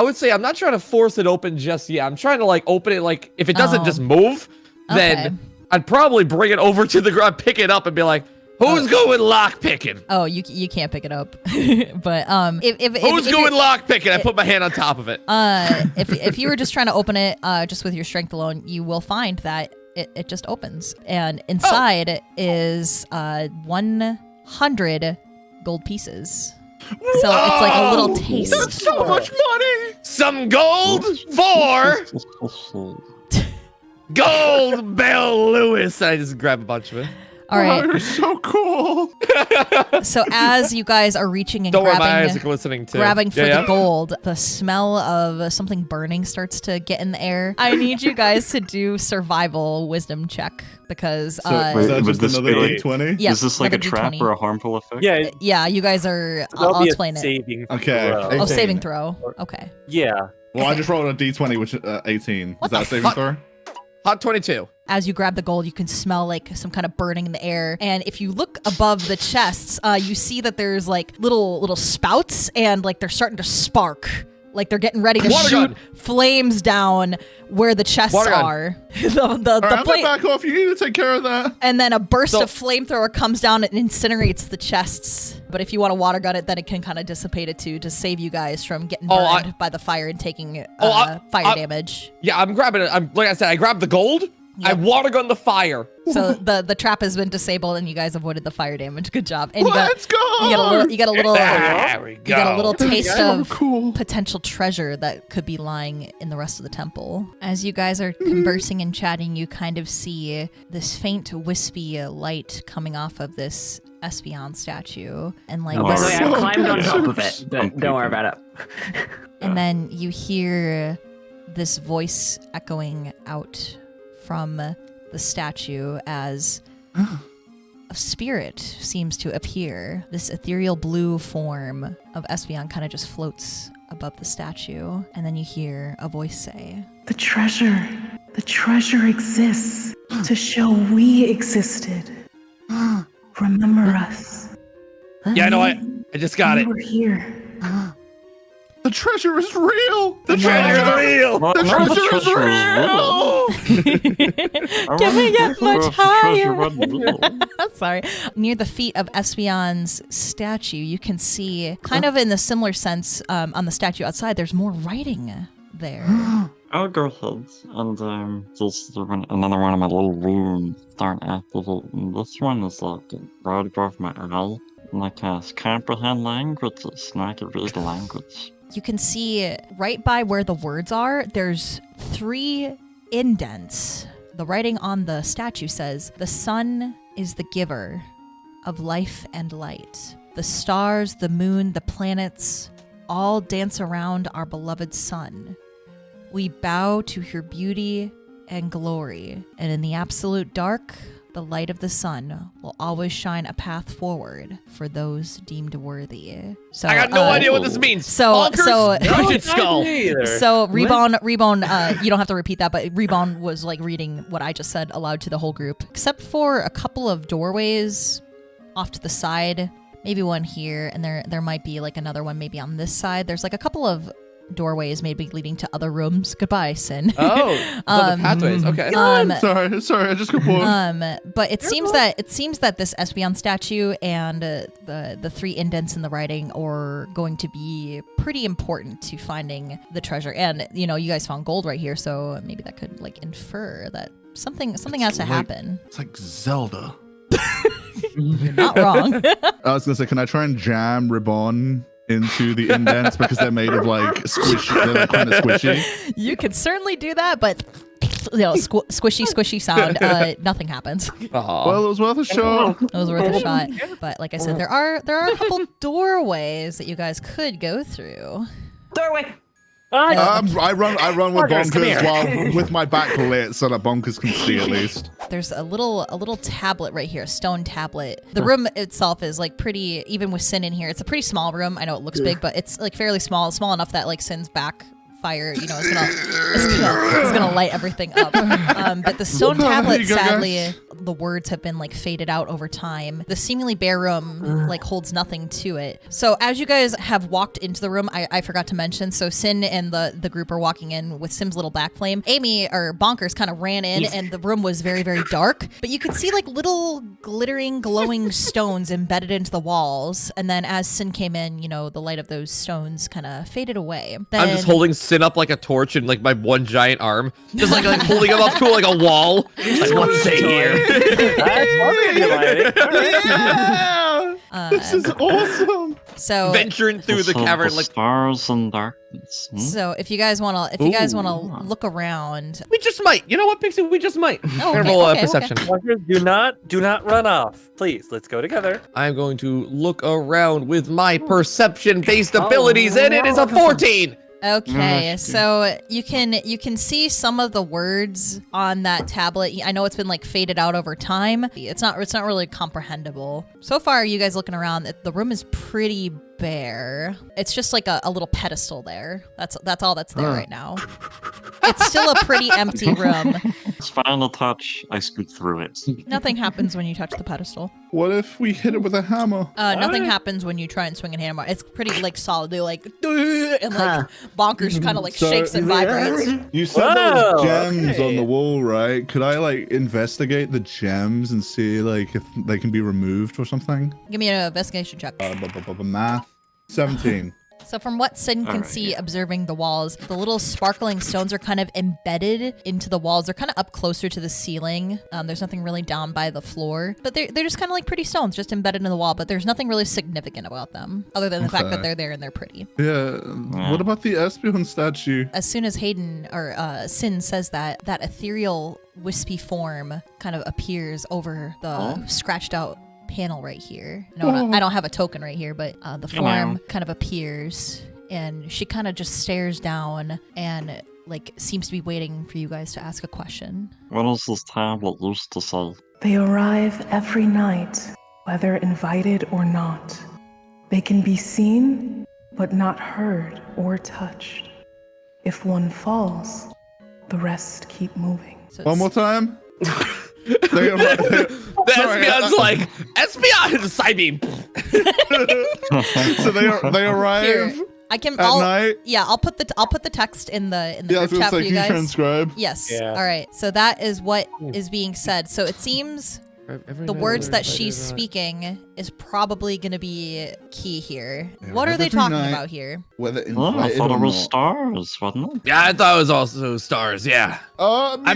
would say I'm not trying to force it open just yet. I'm trying to like open it like if it doesn't just move, Okay. then I'd probably bring it over to the ground, pick it up, and be like, "Who's going lock picking? Oh, you can't pick it up. But if Who's if going you're- lock picking?" I put my hand on top of it. if you were just trying to open it just with your strength alone, you will find that it just opens, and inside is 100 gold pieces. So it's like a little taste. That's so much money. Some gold for Gold Bell Lewis. I just grab a bunch of it. All right. Oh, you're so cool. So as you guys are reaching and Don't worry, my eyes are grabbing glistening too. grabbing for Yeah. the gold, the smell of something burning starts to get in the air. I need you guys to do survival wisdom check because Is that would just this another be- 20? yeah, Is this like a another trap D20. or a harmful effect? Yeah, Yeah, you guys are. there'll I'll be explain a it. saving. Okay. throw. Oh, 18. saving throw. Okay. Yeah. Well, I just rolled a d20, which is 18. Is that a saving throw? Hot 22. As you grab the gold, you can smell like some kind of burning in the air. And if you look above the chests, you see that there's like little spouts, and like they're starting to spark. Like they're getting ready to Water shoot gun. flames down where the chests Water gun. are. All right, I'm gonna flame- back off. You need to take care of that. and then a burst So- of flamethrower comes down and incinerates the chests. But if you want to water gun it, then it can kind of dissipate it too, to save you guys from getting Oh, burned by the fire and taking I- fire damage. Yeah, I'm grabbing it. Like I said, I grabbed the gold I water gun the fire. So the trap has been disabled, and you guys avoided the fire damage. Good job. And Let's go! you got a little There we you got a little taste So of cool. potential treasure that could be lying in the rest of the temple. As you guys are conversing and chatting, you kind of see this faint, wispy light coming off of this Espeon statue, and like Oh, by the way, this, I've climbed on top of So it, but don't worry about it. and then you hear this voice echoing out from the statue as a spirit seems to appear. This ethereal blue form of Espeon kind of just floats above the statue, and then you hear a voice say, The treasure exists to show we existed. Remember us. Yeah, I know. I just got We it. were here. The treasure is real. The Treasure treasure is real. The treasure is real. Can we get much higher? higher? Sorry. Near the feet of Espeon's statue, you can see, kind of in the similar sense, on the statue outside, there's more writing there. I'll go ahead and just run another one of my little runes. Start activating. This one is like right above my eye. And I cast comprehend languages, and I can read the language. You can see right by where the words are, there's 3 indents. The writing on the statue says, "The sun is the giver of life and light. The stars, the moon, the planets, all dance around our beloved sun. We bow to her beauty and glory, and in the absolute dark, the light of the sun will always shine a path forward for those deemed worthy." So I got no idea what this means. so- Rigid skull. So Rebone, you don't have to repeat that, but Rebone was like reading what I just said aloud to the whole group, except for a couple of doorways off to the side, maybe one here, and there might be like another one maybe on this side. There's like a couple of doorways maybe leading to other rooms. Goodbye, Sin. Oh, the pathways. Okay. Sorry, I just got bored. But it seems that this Espeon statue and the 3 indents in the writing are going to be pretty important to finding the treasure. And you guys found gold right here, so maybe that could like infer that something has to happen. It's like Zelda. You're not wrong. I was gonna say, can I try and jam Ribbon into the indents because they're made of like squishy, they're like kind of squishy. You can certainly do that, but squishy sound. Nothing happens. Aw. Well, it was worth a shot. It was worth a shot. But like I said, there are a couple doorways that you guys could go through. Doorway. I run with Bonkers, come Bonkers while with my back lit so that Bonkers can see at least. There's a little tablet right here, a stone tablet. The room itself is like pretty, even with Sin in here, it's a pretty small room. I know it looks big, but it's like fairly small enough that like Sin's back fire, it's gonna light everything up. But the stone tablet, sadly, the words have been like faded out over time. The seemingly bare room like holds nothing to it. So as you guys have walked into the room, I forgot to mention, so Sin and the group are walking in with Sim's little back flame. Amy or Bonkers kind of ran in and the room was very, very dark, but you could see like little glittering, glowing stones embedded into the walls. And then as Sin came in, the light of those stones kind of faded away. Then, I'm just holding Sin up like a torch in like my one giant arm, just like holding him up to like a wall. Like, let's stay here. Yeah! This is awesome. So Venturing through the cavern, like stars and darkness. So if you guys want to, look around, we just might. You know what, Pixie? We just might. Oh, I'm gonna okay, roll a okay, perception. Do not run off. Please, let's go together. I'm going to look around with my perception-based abilities, and it is a 14. Okay, so you can see some of the words on that tablet. I know it's been like faded out over time. It's not really comprehensible. So far, you guys looking around, the room is pretty bare. It's just like a little pedestal there. That's all that's there right now. It's still a pretty empty room. It's final touch. I scoot through it. Nothing happens when you touch the pedestal. What if we hit it with a hammer? Nothing happens when you try and swing a hammer. It's pretty like solidly like, and like Bonkers kind of like shakes and vibrates. You said there was gems okay. on the wall, right? Could I like investigate the gems and see like if they can be removed or something? Give me an investigation check. Math. 17. So from what Sin can Alright, see, yeah. observing the walls, the little sparkling stones are kind of embedded into the walls. They're kind of up closer to the ceiling. There's nothing really down by the floor, but they're just kind of like pretty stones, just embedded in the wall. But there's nothing really significant about them, other than the fact that they're there and they're pretty. Yeah. What about the Espeon statue? As soon as Hayden or Sin says that ethereal wispy form kind of appears over the scratched out panel right here. No, I don't have a token right here, but the form kind of appears, and she kind of just stares down and like seems to be waiting for you guys to ask a question. What does this tablet used to say? They arrive every night, whether invited or not. They can be seen, but not heard or touched. If one falls, the rest keep moving. So One more time. The Espeon's like, Espeon, Psybeam. So they arrive Here, I can. at night. Yeah, I'll put the text in the Yeah, I was group gonna chat for say, you can you guys. transcribe? Yes. Yeah. All right. So that is what is being said. So it seems the words that she's speaking is probably going to be key here. Yeah, What are they every talking night. about here? Whether Oh, I invited thought or it was not. stars, wasn't it? Yeah, I thought it was also stars. Yeah.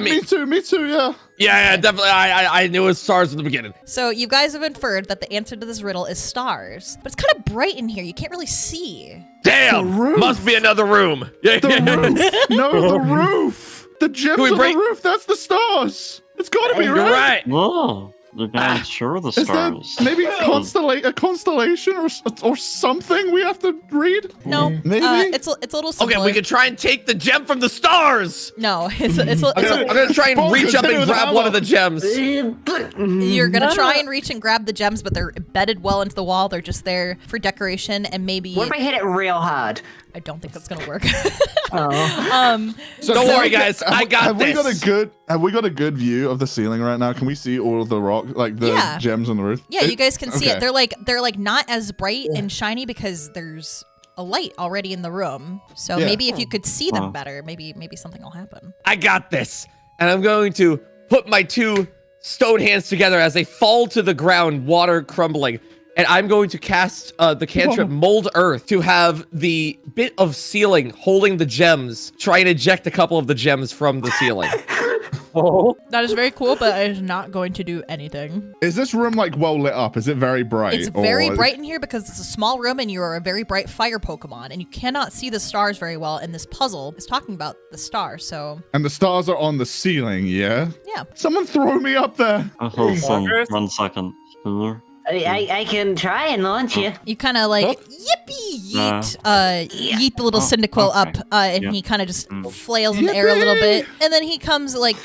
Me too, yeah. Yeah, definitely. I knew it was stars in the beginning. So you guys have inferred that the answer to this riddle is stars, but it's kind of bright in here. You can't really see. Damn. The roof. Must be another room. Yeah. The roof. No, the roof. The gems we on break- the roof. That's the stars. It's got to be You're right. right. Whoa, you're not sure of the Is that stars. maybe a constellation or something we have to read? No. Maybe. It's a little simpler. Okay, we could try and take the gem from the stars. No, I'm I'm gonna try and Bonk, reach up hit it and with grab an one of the gems. You're gonna try and reach and grab the gems, but they're embedded well into the wall. They're just there for decoration, and maybe What if I hit it real hard? I don't think that's gonna work. Oh. Don't worry, guys. I got have this. Have we got a good view of the ceiling right now? Can we see all of the rock, like the Yeah. gems on the roof? Yeah, you guys can see okay. it. They're like not as bright and shiny because there's a light already in the room. So Yeah. maybe if you could see them Wow. better, maybe something will happen. I got this. And I'm going to put my two stone hands together as they fall to the ground, water crumbling. And I'm going to cast the cantrip Mold Earth to have the bit of ceiling holding the gems try and eject a couple of the gems from the ceiling. That is very cool, but it is not going to do anything. Is this room like well lit up? Is it very bright? It's very or- bright in here because it's a small room and you are a very bright fire Pokemon, and you cannot see the stars very well. And this puzzle is talking about the stars, so And the stars are on the ceiling, yeah? yeah. Someone throw me up there. Hold on Walkers? 1 second. Here. I can try and launch you. You kind of like yippee yeet the little Cyndaquil okay. up, and Yeah. he kind of just flails in the air a little Yippee! bit, and then he comes like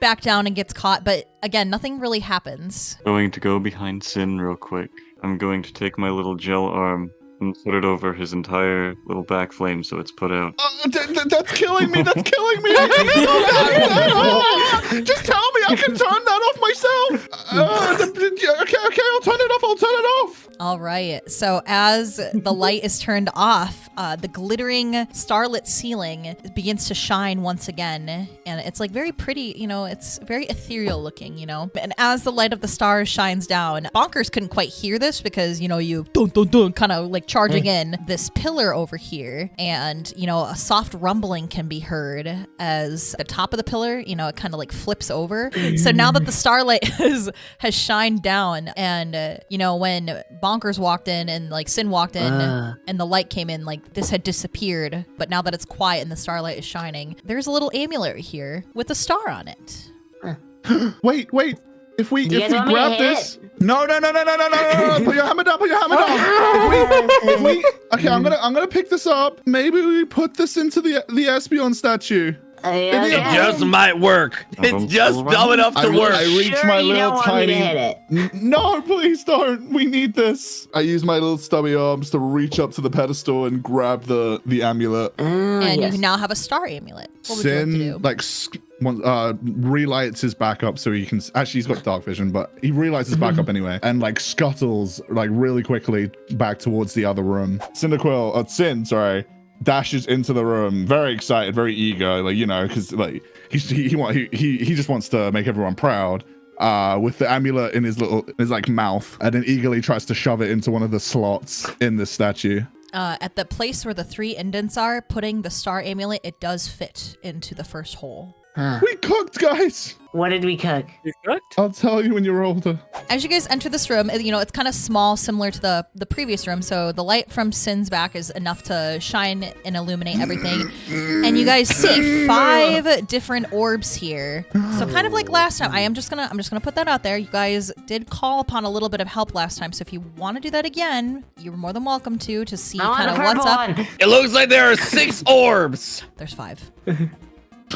back down and gets caught. But again, nothing really happens. Going to go behind Sin real quick. I'm going to take my little gel arm and put it over his entire little back flame so it's put out. That's killing me. That's killing me. Just tell me. I can turn that off myself. Okay. I'll turn it off. All right. So as the light is turned off, the glittering starlit ceiling begins to shine once again, and it's like very pretty. You know, it's very ethereal looking. You know, and as the light of the stars shines down, Bonkers couldn't quite hear this because you know you dun dun dun kind of like charging in this pillar over here, and you know a soft rumbling can be heard as the top of the pillar. You know, it kind of like flips over. So now that the starlight has shined down, and you know when Bonkers walked in and like Sin walked in and the light came in, like this had disappeared, but now that it's quiet and the starlight is shining, there's a little amulet here with a star on it. Wait. If we guys want me to grab hit this, no. Put your hammer down. If we, okay, I'm gonna pick this up. Maybe we put this into the Espeon statue. It Okay. just might work. It's just dumb enough to work. I reach Sure my you little don't want me to tiny. hit it. No, please don't. We need this. I use my little stubby arms to reach up to the pedestal and grab the amulet. And yes. you now have a star amulet. What would you like to Sin do? like relights his back up so he can actually he's got dark vision, but he relights his back up anyway and like scuttles like really quickly back towards the other room. Sin, sorry, dashes into the room, very excited, very eager, like you know, because like he just wants to make everyone proud. With the amulet in his like mouth, and then eagerly tries to shove it into one of the slots in the statue. at the place where the 3 indents are, putting the star amulet, it does fit into the first hole. We cooked, guys. What did we cook? You cooked? I'll tell you when you're older. As you guys enter this room, it's kind of small, similar to the previous room. So the light from Sin's back is enough to shine and illuminate everything. And you guys see 5 different orbs here. So kind of like last time. I'm just gonna put that out there. You guys did call upon a little bit of help last time. So if you want to do that again, you're more than welcome to see kind of what's up. It looks like there are 6 orbs. There's 5.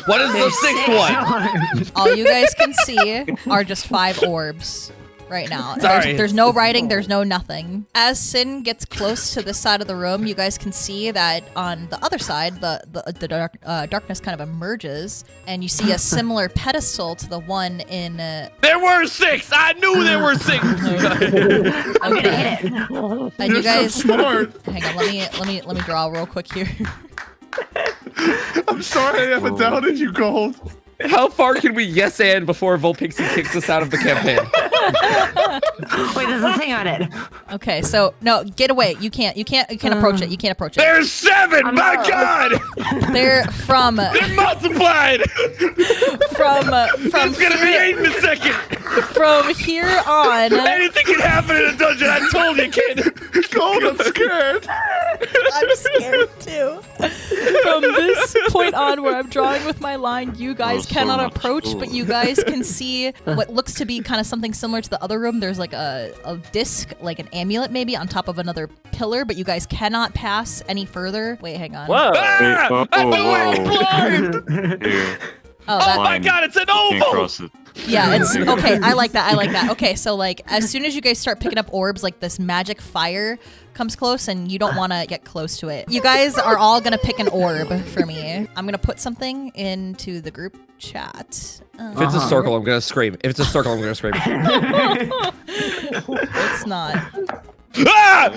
What is the 6th one? All you guys can see are just 5 orbs right now. Sorry. There's no writing, there's no nothing. As Sin gets close to this side of the room, you guys can see that on the other side, the darkness kind of emerges, and you see a similar pedestal to the one in... There were 6! I knew there were 6! I'm gonna hit it. And you guys... so smart. Hang on, let me draw real quick here. I'm sorry I ever doubted you, Gold. How far can we yes and before Vulpixie kicks us out of the campaign? Wait, there's a thing on it. Okay, so no, get away. You can't approach it. You can't approach it. There's 7! My God! They're from They're multiplied! from It's gonna be 8 in a second! from here on. Anything can happen in a dungeon, I told you, kid! Gold, I'm scared. I'm scared too. From this point on where I'm drawing with my line, you guys so cannot much approach, cooler. but you guys can see what looks to be kind of something similar to the other room. There's like a disc, like an amulet maybe, on top of another pillar, but you guys cannot pass any further. Wait, hang on. Whoa. Ah! Wait, I'm blind! Here. Oh, Oh that, my God, it's an Can't oval! cross it. yeah, it's okay. I like that. Okay, so like as soon as you guys start picking up orbs, like this magic fire comes close, and you don't want to get close to it. You guys are all gonna pick an orb for me. I'm gonna put something into the group chat. If it's a circle, I'm gonna scream. If it's a circle, I'm gonna scream. It's not. Ah!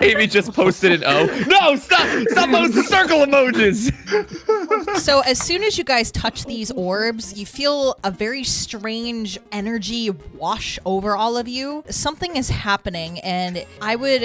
Amy just posted an O. No, stop posting circle emojis. So as soon as you guys touch these orbs, you feel a very strange energy wash over all of you. Something is happening, and I would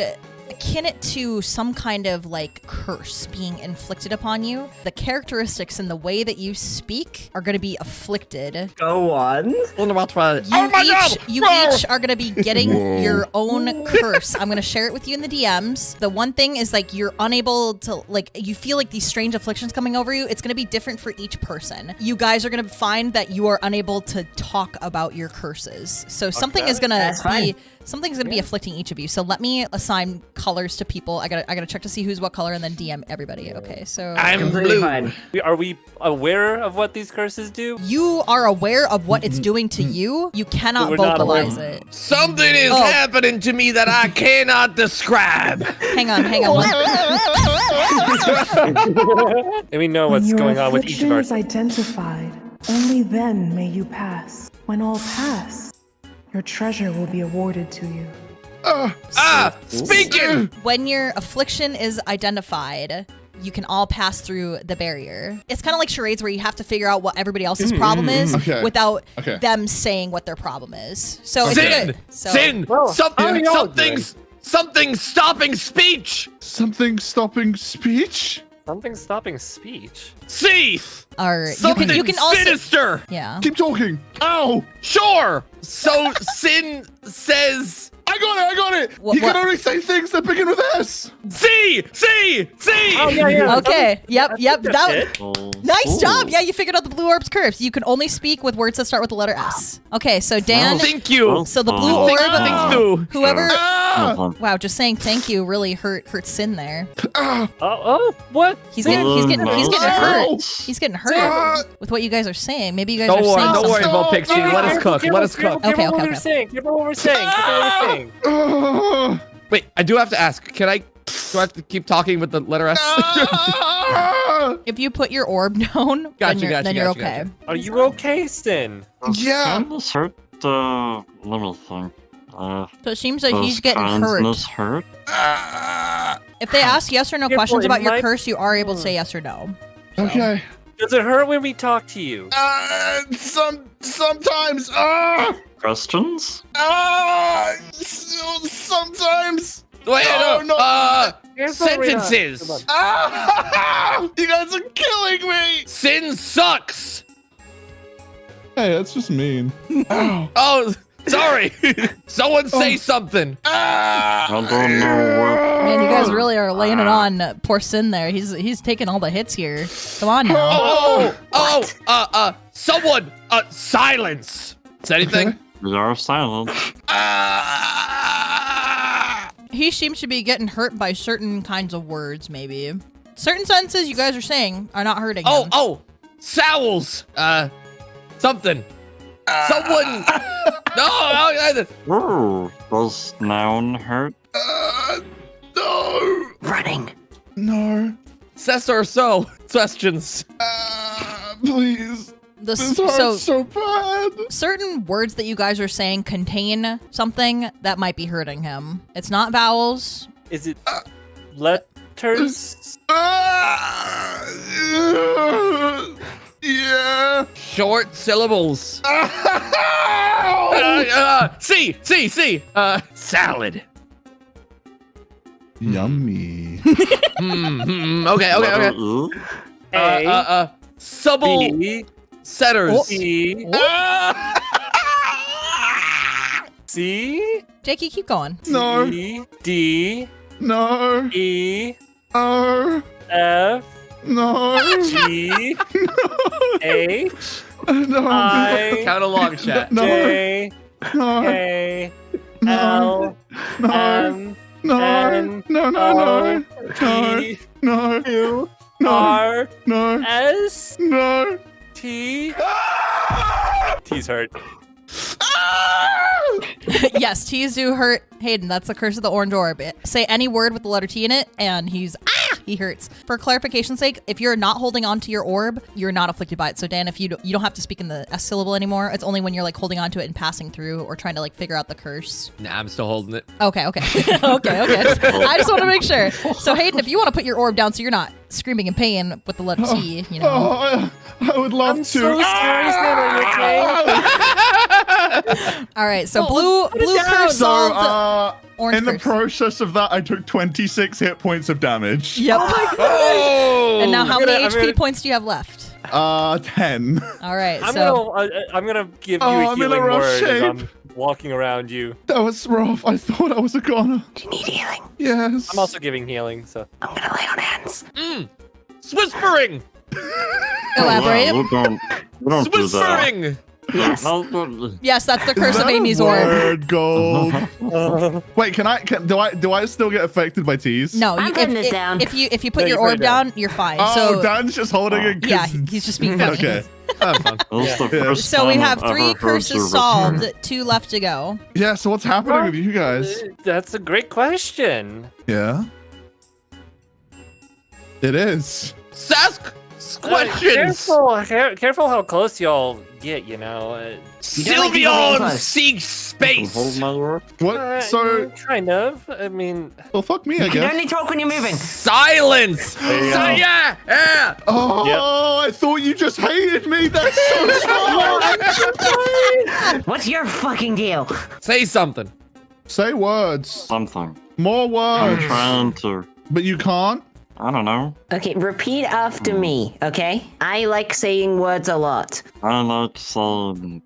akin it to some kind of like curse being inflicted upon you. The characteristics and the way that you speak are going to be afflicted. Go on. You each are going to be getting your own curse. I'm going to share it with you in the DMs. The one thing is like you're unable to, like, you feel like these strange afflictions coming over you. It's going to be different for each person. You guys are going to find that you are unable to talk about your curses. So something is going That's to be fine. something's going to be afflicting each of you. So let me assign colors to people. I got to check to see who's what color and then DM everybody. Okay. So I'm Completely blue. fine. Are we aware of what these curses do? you are aware of what it's doing to you. You cannot But we're not aware. vocalize it. Something is Oh. happening to me that I cannot describe. Hang on. And we know When what's your going on with each of affliction our. is identified, only then may you pass. When all pass, your treasure will be awarded to you. Speaking. When your affliction is identified, you can all pass through the barrier. It's kind of like charades where you have to figure out what everybody else's problem is Okay. without Okay. them saying what their problem is. So if you're Sin, good- so- Sin, Well, how are y'all something's stopping speech. Something stopping speech? Something stopping speech. See, Or you something can also sinister. yeah. Keep talking. Ow! Sure. So Sin says, I got it! What- He what? can only say things that begin with S! see. Oh yeah. Okay. Yep. That's That it. nice Ooh. job. Yeah, you figured out the blue orb's curse. You can only speak with words that start with the letter S. Okay, so Dan. Thank you. So the blue Oh. orb. Thank you. Whoever. Ah! Wow, just saying thank you really hurts Sin there. Oh, what? He's getting hurt. Ow! He's getting hurt Ah! with what you guys are saying. Maybe you guys Don't are saying worry, something. Vulpixie. Let us cook. Let us cook. Okay, What okay. we're saying. Give what we're saying. Ah! Wait, I do have to ask. Do I have to keep talking with the letter S? Ah! If you put your orb down, Gotcha, then you're gotcha, okay. Are you okay, Sin? Yeah. Kindness hurt? Let me think. So it seems like Does he's getting hurt. kindness hurt? If they ask yes or no Careful, questions it about your might- curse, you are able to say yes or no. Okay. Does it hurt when we talk to you? Sometimes. Questions? Sometimes. Wait, Oh, no. no. Sentences. You guys are killing me. Sin sucks. Hey, that's just mean. Ow. Oh, sorry. Someone say something. I don't know what. Man, you guys really are laying it on poor Sin there. He's taking all the hits here. Come on now. Someone, silence. Is anything? We are silent. He seems to be getting hurt by certain kinds of words, maybe. Certain sentences you guys are saying are not hurting him. Sowls. Something. Someone. No. Ooh, does noun hurt? No. Running. No. Cess or so. Questions. Please. This hurts so bad. Certain words that you guys are saying contain something that might be hurting him. It's not vowels. Is it letters? Yeah. Short syllables. C. Salad. Yummy. Okay. A. Subble B. setters. E. C. Jakey, keep going. No. E, D. No. E. Oh. F. No. G. H. No. I. Count along, chat. No. J. No. K. No. L. No. M. No. N. No. No. O, No. P. No. Q. No. R. No. S. No. T. T's hurt. Yes, T's do hurt Hayden. That's the curse of the orange orb. Say any word with the letter T in it, and he hurts. For clarification's sake, if you're not holding on to your orb, you're not afflicted by it. So Dan, if you don't have to speak in the S syllable anymore, it's only when you're like holding on to it and passing through or trying to like figure out the curse. Nah, I'm still holding it. Okay. Okay. I just want to make sure. So Hayden, if you want to put your orb down so you're not screaming in pain with the letter T, you know. Oh, I would love to. So sorry, All right. So blue curse solved. Orange in the curse. process of that, I took 26 hit points of damage. Yep. Oh! And now how I'm many gonna- HP points do you have left? 10. All right. I'm gonna give you Oh, a I'm in a healing rough word as shape. I'm walking around you. That was rough. I thought I was a goner. Do you need healing? Yes. I'm also giving healing, so. I'm gonna lay on hands. Whispering. Elaborate. We don't do that. Whispering. Yes. Yes, that's the curse Is of that a Amy's orb. word, Gold? Wait, do I still get affected by T's? No, I'm putting it down. If you put No, your you put orb it down. down, you're fine. Oh, So Dan's just holding it. 'cause yeah, he's just being funny. Okay. Have fun. That's the first So we time have I've three ever heard curses service solved, here. 2 left to go. Yeah, so what's happening with you guys? That's a great question. Yeah. It is. Ask questions. Careful how close y'all get, you know. Sylveon seeks Hold space. my word. What? So, kind of. I mean, well, fuck me, I You can guess. only talk when you're moving. Silence. Yeah. Oh, Yep. I thought you just hated me. That's so smart. What's your fucking deal? Say something. Say words. Something. More I'm words. trying to. But you can't. I don't know. Okay, repeat after me, okay? I like saying words a lot. I like saying.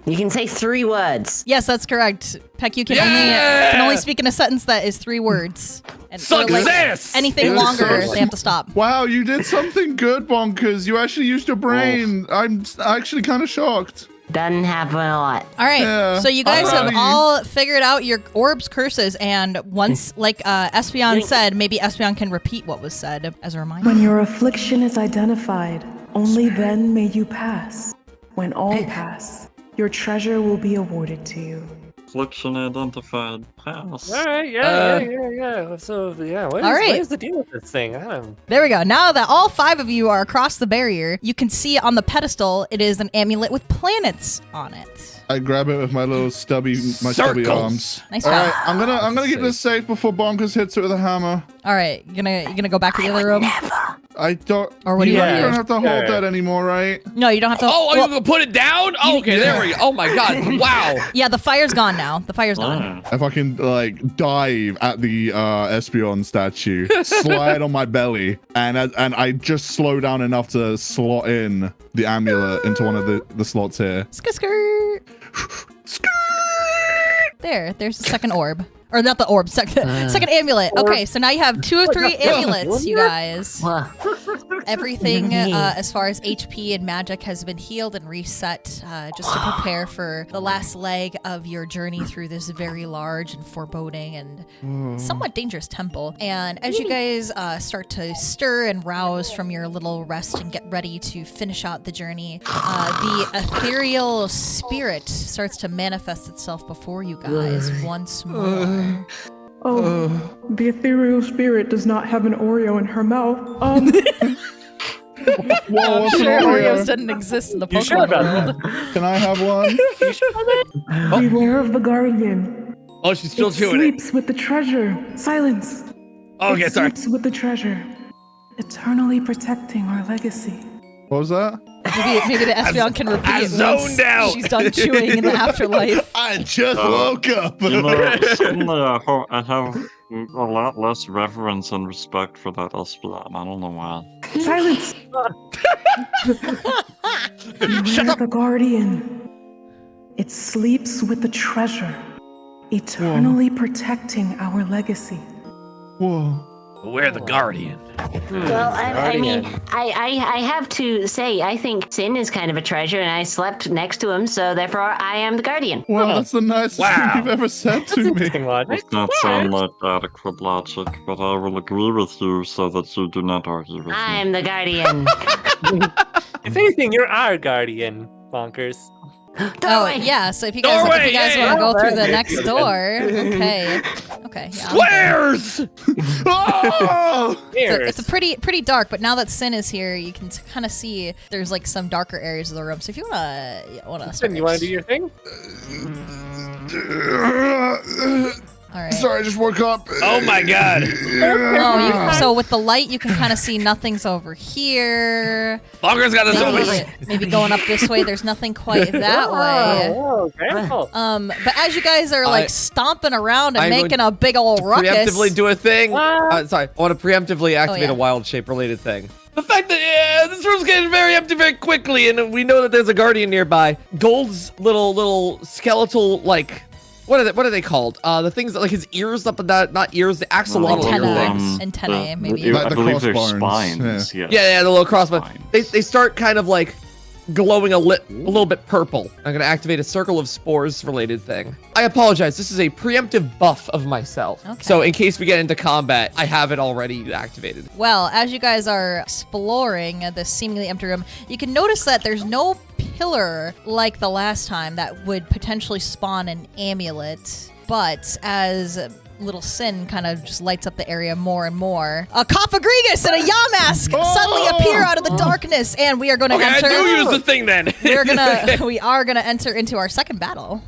You can say 3 words. Yes, that's correct. Peck, you can Yeah! only speak in a sentence that is 3 words. And or, like, Success. anything It was longer, so- they have to stop. Wow, you did something good, Bonkers. You actually used your brain. I'm actually kind of shocked. Doesn't happen a lot. All right, Yeah. so you guys How have are you? all figured out your orb's curses, and once, like Espeon said, maybe Espeon can repeat what was said as a reminder. When your affliction is identified, only then may you pass. When all pass, your treasure will be awarded to you. Affliction identified. Pass. all right, yeah. So, yeah, what All right. is the deal with this thing? I don't. There we go. Now that all 5 of you are across the barrier, you can see on the pedestal it is an amulet with planets on it. I grab it with my little stubby arms. Nice All job. right, I'm gonna keep this safe before Bonkers hits it with a hammer. All right, you gonna go back to the other room? I don't. Or what do you you want to don't do? have to hold that anymore, right? No, you don't have to. Oh, well, you gonna put it down? Oh, okay, there we go. Oh my god! Wow. yeah, the fire's gone now. The fire's gone. If I can like dive at the Espeon statue, slide on my belly, and I just slow down enough to slot in the amulet into one of the slots here. Skirt. There's the second orb. Or not the orb, second amulet. Okay, so now you have 2 of 3 amulets, you guys. Everything as far as HP and magic has been healed and reset just to prepare for the last leg of your journey through this very large and foreboding and somewhat dangerous temple. And as you guys start to stir and rouse from your little rest and get ready to finish out the journey, the ethereal spirit starts to manifest itself before you guys once more. Oh, the ethereal spirit does not have an Oreo in her mouth. Whoa, what's an Sure, Oreo? Oreos didn't exist in the You sure Pokemon about world. Can I have one? Beware of the guardian. Oh, she's still It chewing it. sleeps with the treasure. Silence. Okay, It sorry. sleeps with the treasure, eternally protecting our legacy. What was that? Maybe the Espeon can repeat I it zoned once out. she's done chewing in the afterlife. I just woke up. You know, suddenly I have a lot less reverence and respect for that Espeon. I don't know why. Silence. Beware the guardian. It sleeps with the treasure, eternally protecting our legacy. Whoa. We're the guardian. Well, I mean, I have to say, I think Sin is kind of a treasure, and I slept next to him, so therefore I am the guardian. Well, that's the nicest Wow. thing you've ever said to me. Interesting logic. Does not sound like adequate logic, but I will agree with you so that you do not argue with me. I'm the guardian. If anything, you're our guardian, Bonkers. Oh, Doorway. yeah, so if you guys, Doorway, want to yeah. go through the next door, okay. Okay, yeah. Squares! Oh! So it's a pretty dark, but now that Sin is here, you can kind of see there's like some darker areas of the room. So if you wanna start, Sin, you want to do your thing? all right. Sorry, I just woke up. Oh my god. So with the light, you can kind of see nothing's over here. Bonker's got us over. Maybe going up this way, there's nothing quite that way. Oh, okay. Oh. But as you guys are like stomping around and I'm making going a big old ruckus, Preemptively do a thing. Sorry, I want to preemptively activate yeah. a wild shape related thing. The fact that this room's getting very empty very quickly, and we know that there's a guardian nearby. Gold's little skeletal like. What are they called? The things that like his ears up and that, not ears, the axolotl ear things. Antennae, maybe. Like I the believe they're crossbones, spines. Yeah. Yeah, the little crossbow. Spines. They start kind of like glowing a little bit purple. I'm gonna activate a circle of spores related thing. I apologize. This is a preemptive buff of myself. Okay. So in case we get into combat, I have it already activated. Well, as you guys are exploring this seemingly empty room, you can notice that there's no pillar like the last time that would potentially spawn an amulet. But as little Sin kind of just lights up the area more and more, a Cofagrigus and a Yamask suddenly appear out of the darkness, and we are going to Okay, enter. I do use the thing then. We are gonna enter into our second battle.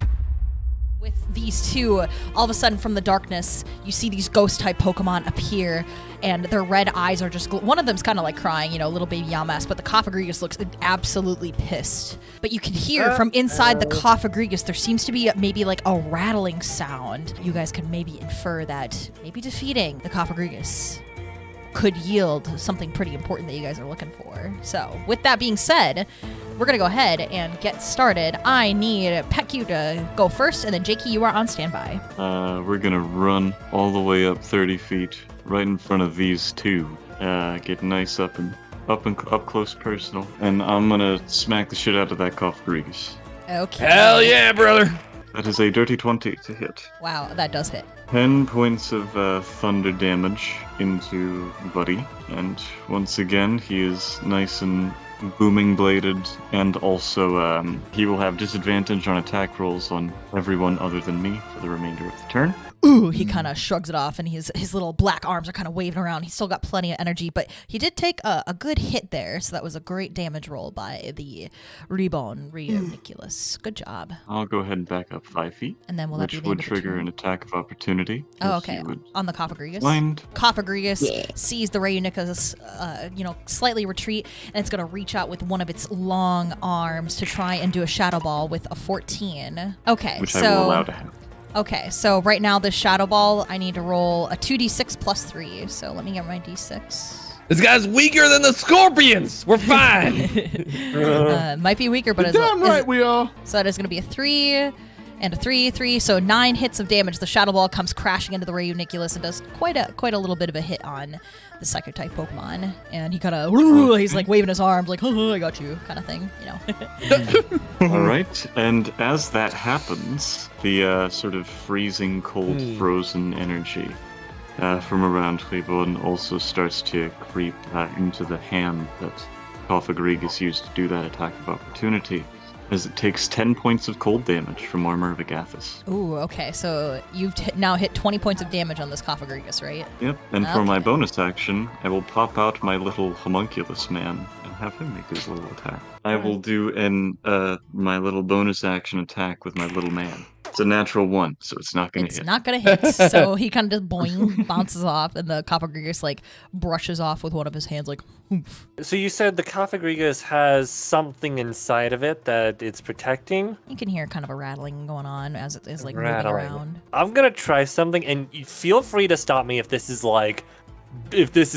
With these two, all of a sudden from the darkness, you see these ghost-type Pokemon appear, and their red eyes are just... one of them's kind of like crying, little baby Yamask, but the Cofagrigus looks absolutely pissed. But you can hear from inside the Cofagrigus, there seems to be maybe like a rattling sound. You guys can maybe infer that maybe defeating the Cofagrigus could yield something pretty important that you guys are looking for. So, with that being said, we're gonna go ahead and get started. I need Petku to go first, and then Jakey, you are on standby. We're gonna run all the way up 30 feet, right in front of these two. Get nice up close personal, and I'm gonna smack the shit out of that Cofagrigus. Okay. Hell yeah, brother. That is a dirty 20 to hit. Wow, that does hit. 10 points of thunder damage into Buddy, and once again he is nice and booming bladed, and also he will have disadvantage on attack rolls on everyone other than me for the remainder of the turn. ooh, he kind of shrugs it off, and his little black arms are kind of waving around. He's still got plenty of energy, but he did take a good hit there, so that was a great damage roll by the Rionicculus. Good job. I'll go ahead and back up 5 feet, And then we'll which have you would name it trigger too. an attack of opportunity. Oh, as okay. you would On the Cophagrigus. Blind. Cophagrigus sees the Rionicculus, slightly retreat, and it's going to reach out with one of its long arms to try and do a Shadow Ball with a 14. Okay, Which so... I will allow to happen. Okay, so right now this Shadow Ball, I need to roll a 2d6 plus 3. So let me get my d6. This guy's weaker than the scorpions. We're fine. Might be weaker, but Damn right we are. so that is going to be a 3 and a 3, so 9 hits of damage. The Shadow Ball comes crashing into the Rionicculus and does quite a little bit of a hit on the Psycho-type Pokemon. And he kind of, he's like waving his arms like, I got you, kind of thing, All right, and as that happens, the sort of freezing, cold, frozen energy from around Cleveland also starts to creep into the hand that Cophagrigus used to do that attack of opportunity, as it takes 10 points of cold damage from Armor of Agathis. Ooh, okay, so you've now hit 20 points of damage on this Cophagrigus, right? Yep, and for my Okay. bonus action, I will pop out my little homunculus man and have him make his little attack. I will do my little bonus action attack with my little man. It's a natural 1, so it's not going to It's hit. not gonna hit, so he kind of just boing, bounces off, and the Cophagrigus like brushes off with one of his hands, like, oomph. So you said the Cophagrigus has something inside of it that it's protecting? You can hear kind of a rattling going on as it is like moving Rattling. around. I'm gonna try something, and you feel free to stop me if this is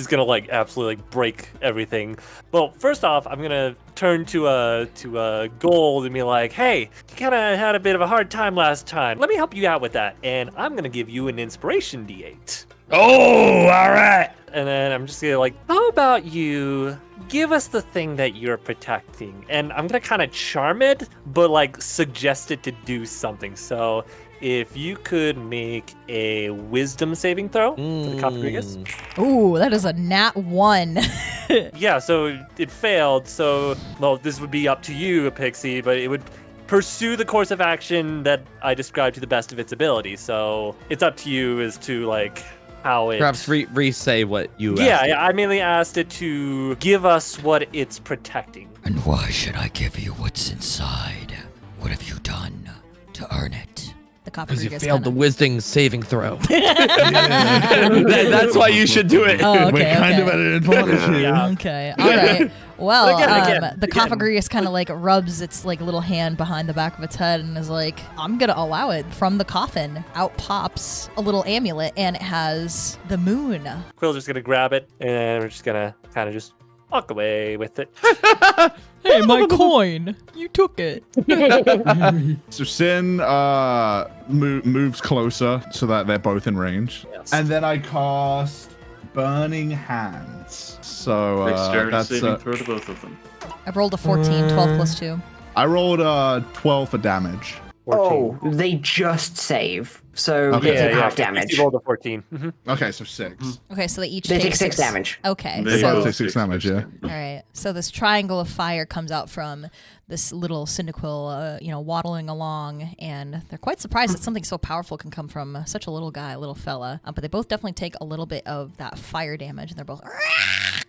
gonna like absolutely like break everything. Well, first off, I'm gonna turn to Gold and be like, hey, you kind of had a bit of a hard time last time. Let me help you out with that, and I'm gonna give you an inspiration D8. Oh, all right. And then I'm just gonna like, how about you give us the thing that you're protecting? And I'm gonna kind of charm it, but like suggest it to do something. So if you could make a wisdom saving throw for the Cophagrigus. Ooh, that is a nat 1. Yeah, so it failed. So, well, this would be up to you, Pixie, but it would pursue the course of action that I described to the best of its ability. So it's up to you as to like how it. Perhaps re-say what you Yeah, asked. yeah, I mainly asked it to give us what it's protecting. And why should I give you what's inside? What have you done to earn it? The Because you Cophagrigus failed the kinda... wisdom saving throw. That's why you should do it. Oh, okay, We're kind of okay. at an advantage here. Yeah. Okay, all right. Well, Again, the Cophagrigus kind of like rubs its like little hand behind the back of its head and is like, I'm gonna allow it. From the coffin, out pops a little amulet, and it has the moon. Quill's just gonna grab it, and we're just gonna kind of just walk away with it. Hey, my coin! You took it. So Sin moves closer so that they're both in range. Yes. And then I cast Burning Hands. So Dexterity that's saving throw to both of them. I've rolled a 14, 12 plus 2. I rolled 12 for damage. Oh, they just save. So Okay. they take half damage. Pixie rolled a 14. Mhm. Okay, so 6. Okay, so they each They take take 6 damage. Okay, They so both both take 6 damage, yeah. all right. So this triangle of fire comes out from this little Cyndaquil, waddling along, and they're quite surprised that something so powerful can come from such a little guy, little fella. But they both definitely take a little bit of that fire damage, and they're both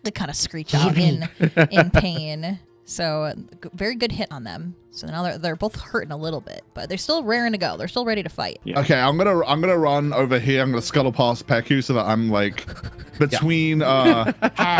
they kind of screech out in pain. So very good hit on them. So now they're both hurting a little bit, but they're still raring to go. They're still ready to fight. Yeah. Okay, I'm gonna run over here. I'm gonna scuttle past Peku so that I'm like between Hell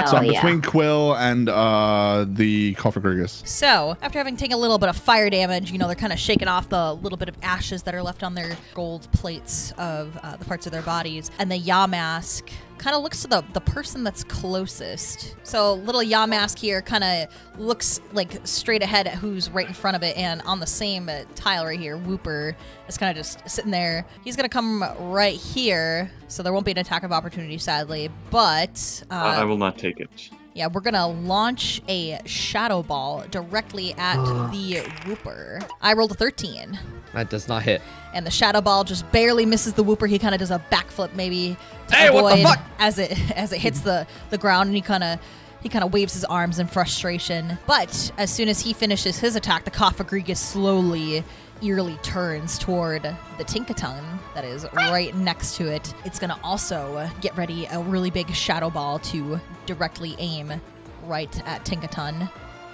so I'm yeah. between Quill and the Cophagrigus. So, after having taken a little bit of fire damage, they're kind of shaking off the little bit of ashes that are left on their gold plates of the parts of their bodies. And the Yamask kind of looks to the person that's closest. So, little Yamask here kind of looks like straight ahead at who's right in front of it. And on the same tile right here, Wooper is kind of just sitting there. He's going to come right here. So, there won't be an attack of opportunity, sadly. But I will not take it. yeah, we're gonna launch a Shadow Ball directly at the Wooper. I rolled a 13, That does not hit. and the Shadow Ball just barely misses the Wooper. He kind of does a backflip maybe to Hey, avoid what the fuck? as it hits the ground, and he kind of waves his arms in frustration. But as soon as he finishes his attack, the Cophagrigus slowly eerily turns toward the Tinkaton that is right next to it. It's gonna also get ready a really big shadow ball to directly aim right at Tinkaton.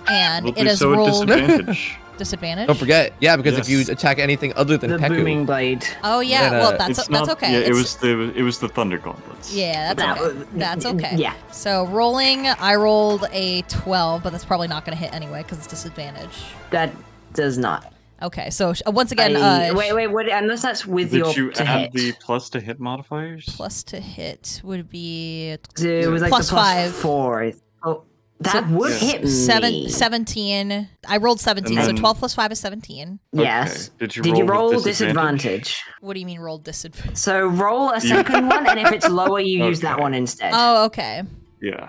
And Will it do has so at rolled disadvantage. disadvantage. Don't forget, yeah, because if Yes. you attack anything other than The Peku, booming blade. Oh yeah, Then, well It's that's not- okay. Yeah, It's- it was the Thunder Gauntlets. Yeah, that's That okay. was- That's okay. yeah. So rolling, I rolled a 12, but that's probably not going to hit anyway because it's disadvantage. That does not. Okay, so once again, Wait, what? Unless that's with Did your you to add hit. the plus to hit modifiers? plus to hit would be So it was like plus the plus 5. 4. Oh, that would Yeah. hit me. 17. I rolled 17, And so then- 12 plus 5 is 17. Yes. Okay. Did you Did you roll roll with disadvantage? disadvantage? What do you mean roll disadvantage? So roll a second one, and if it's lower, you use that Okay. one instead. Oh, okay. Yeah.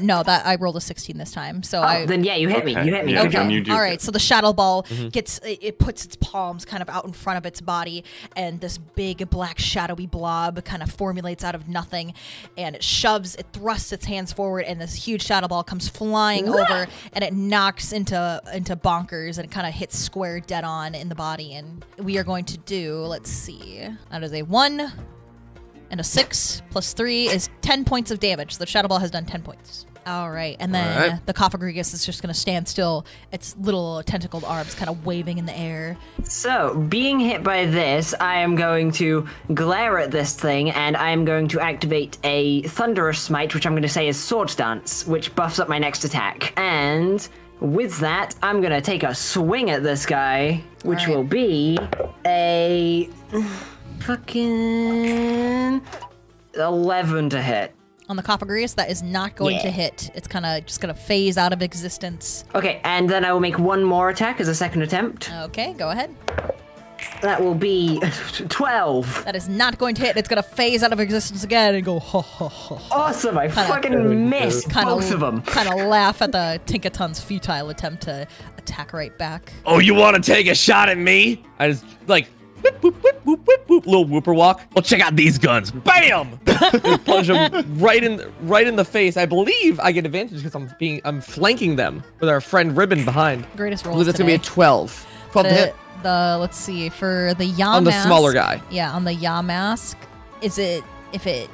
No, that I rolled a 16 this time. So Oh, then yeah, you hit me. Okay. You hit me. Yeah, Good then job. you do All hit. right, so the shadow ball it puts its palms kind of out in front of its body, and this big black shadowy blob kind of formulates out of nothing, and it thrusts its hands forward, and this huge shadow ball comes flying over, and it knocks into Bonkers, and it kind of hits square dead on in the body. And we are going to do, let's see, that is a 1 and a 6 plus 3 is 10 points of damage. So the shadow ball has done 10 points. All right, and then All right. the Cophagrigus is just going to stand still, its little tentacled arms kind of waving in the air. So, being hit by this, I am going to glare at this thing, and I am going to activate a Thunderous Smite, which I'm going to say is Sword Dance, which buffs up my next attack. And with that, I'm going to take a swing at this guy, which All right. will be a fucking 11 to hit. On the Cophagrigus, that is not going to hit. It's kind of just going to phase out of existence. Okay, and then I will make one more attack as a second attempt. Okay, go ahead. That will be 12. That is not going to hit. It's going to phase out of existence again and go, ho, ho, ho, ho. Awesome, I fucking missed both of them. Kind of laugh at the Tinkaton's futile attempt to attack right back. oh, you want to take a shot at me? I just like whoop, whoop, whoop, whoop, whoop, whoop, little whooper walk. Well, check out these guns. Bam! And plunge them right in the face. I believe I get advantage because I'm flanking them with our friend Ribbon behind. Greatest I rolls believe that's gonna be a today. 12. 12 to hit Let's see, for the Yamask. on the smaller guy. Yeah, on the Yamask, if it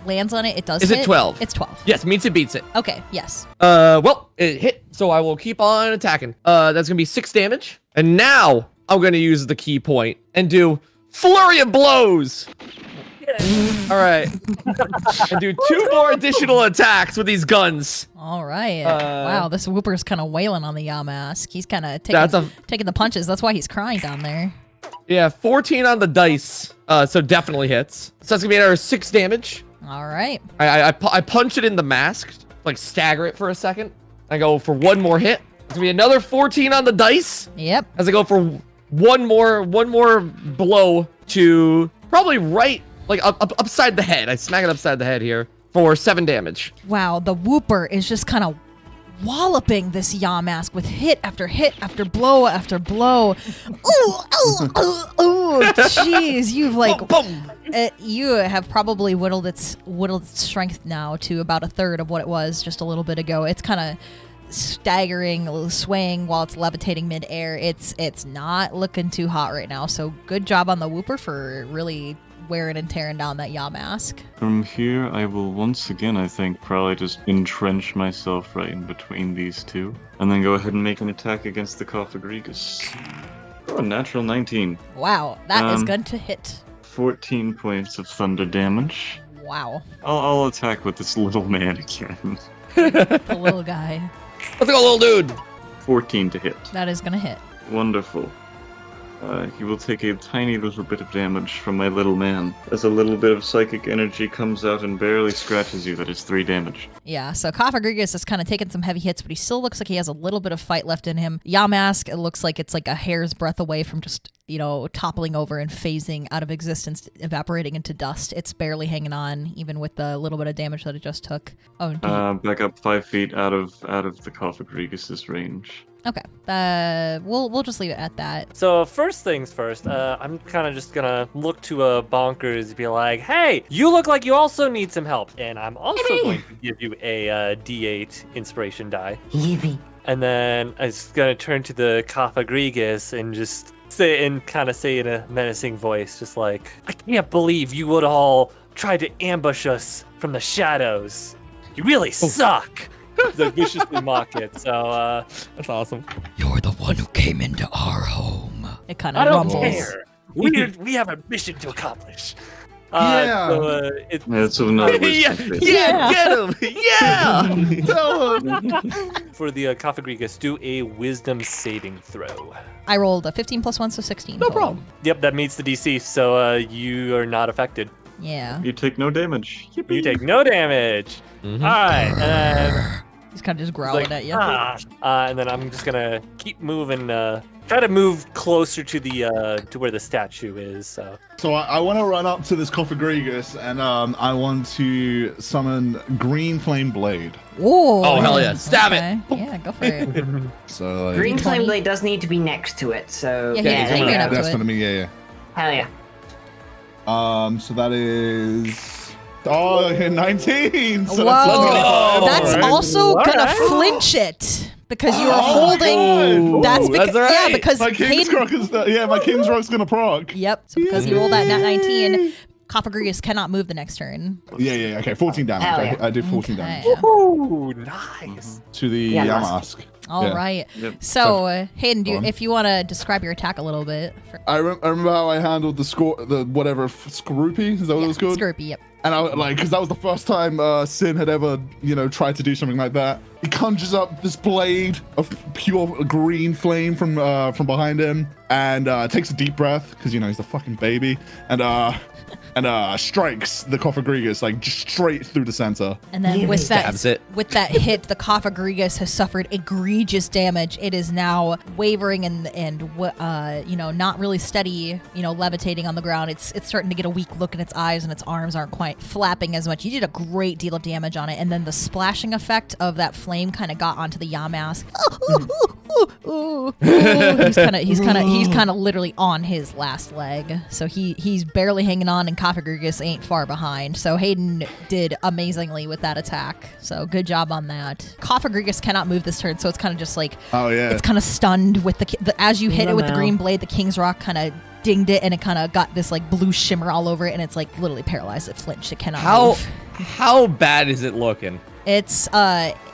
lands on it, it does Is hit. it 12? It's 12. Yes, meets it, beats it. Okay, yes. Well, it hit, so I will keep on attacking. That's gonna be 6 damage. And now I'm gonna use the key point and do Flurry of Blows. All right. And do 2 more additional attacks with these guns. All right. Wow, this Whooper's kind of wailing on the Yamask. He's kind of That's taking the punches. That's why he's crying down there. Yeah, 14 on the dice. So definitely hits. So that's gonna be another 6 damage. All right. I punch it in the mask, like stagger it for a second. I go for 1 more hit. It's gonna be another 14 on the dice. Yep. As I go for one more blow to probably right, like upside the head. I smack it upside the head here for 7 damage. Wow, the Whooper is just kind of walloping this Yamask with hit after hit after blow after blow. Ooh, jeez, you've like Boom! you have probably whittled its strength now to about a third of what it was just a little bit ago. It's kind of staggering, swaying while it's levitating midair. It's not looking too hot right now. So good job on the Whooper for really wearing and tearing down that Yamask. From here, I will once again, I think, probably just entrench myself right in between these two. And then go ahead and make an attack against the Cophagrigus. Oh, a natural 19. Wow, that is going to hit. 14 points of thunder damage. Wow, I'll attack with this little man again. the little guy. Let's go, little dude. 14 to hit. That is going to hit. Wonderful. He will take a tiny little bit of damage from my little man. As a little bit of psychic energy comes out and barely scratches you, that is 3 damage. Yeah, so Cophagrigus is kind of taking some heavy hits, but he still looks like he has a little bit of fight left in him. Yamask, it looks like it's like a hair's breadth away from just, toppling over and phasing out of existence, evaporating into dust. It's barely hanging on, even with the little bit of damage that it just took. Oh, Back up 5 feet out of the Cophagrigus' range. Okay. We'll just leave it at that. So first things first, I'm kind of just gonna look to Bonkers and be like, hey, you look like you also need some help. And I'm also going to give you a D8 inspiration die. Yippee. And then I'm just gonna turn to the Cofagrigus and just say in a menacing voice, just like, I can't believe you would all try to ambush us from the shadows. You really suck. To viciously mock it. So That's awesome. You're the one who came into our home. It kind I of don't rumbles. care. We have a mission to accomplish. Yeah. So, it's That's another Yeah, wisdom save. yeah, get him. Yeah. Tell him. for the Cofagrigus, do a Wisdom saving throw. I rolled a 15 plus 1, so 16. No total. problem. Yep, that meets the DC, so you are not affected. Yeah. You take no damage. Yippee. You take no damage. Mhm. All right, and He's kind of just he's growling like, at you. and then I'm just gonna keep moving. Try to move closer to the to where the statue is. So I want to run up to this Cofagrigus and I want to summon Green Flame Blade. Whoa. Oh, hell yeah. Stab it. Yeah, go for it. So like, Green 20. Flame Blade does need to be next to it, so Yeah, there he you ran go. up to that's it. gonna be yeah. Hell yeah. So that is 19. So Whoa. go. That's Alright. also gonna Alright. flinch it because you are Oh, holding. good. That's Ooh, because that's yeah, right. because My King's Hayden. Rock is my King's Rock's gonna proc. Yep. So because he rolled that nat 19, Cofagrigus cannot move the next turn. Yeah. Okay, 14 damage. Hell yeah. I did 14 damage Okay. ooh, nice. to the Yeah, Yamask. All Yeah. right. Yep. So Hayden, Go on. if you want to describe your attack a little bit. I remember how I handled the Skorupi. Is that what it was called? Scurpy, yep. And I like, because that was the first time Sin had ever, tried to do something like that. He conjures up this blade of pure green flame from behind him, and takes a deep breath because he's a fucking baby, and strikes the Cofagrigus like just straight through the center. And then with Stabs that it. with that hit, the Cofagrigus has suffered egregious damage. It is now wavering and not really steady, levitating on the ground. It's starting to get a weak look in its eyes, and its arms aren't quite flapping as much. You did a great deal of damage on it, and then the splashing effect of that flame kind of got onto the Yamask. He's kind of literally on his last leg, so he's barely hanging on, and Cofagrigus ain't far behind. So Hayden did amazingly with that attack. So good job on that. Cofagrigus cannot move this turn, so it's kind of just like Oh yeah. it's kind of stunned with the as you hit it with the No. green blade. The King's Rock kind of dinged it, and it kind of got this like blue shimmer all over it, and it's like literally paralyzed. It flinched. It cannot move. How bad is it looking? It's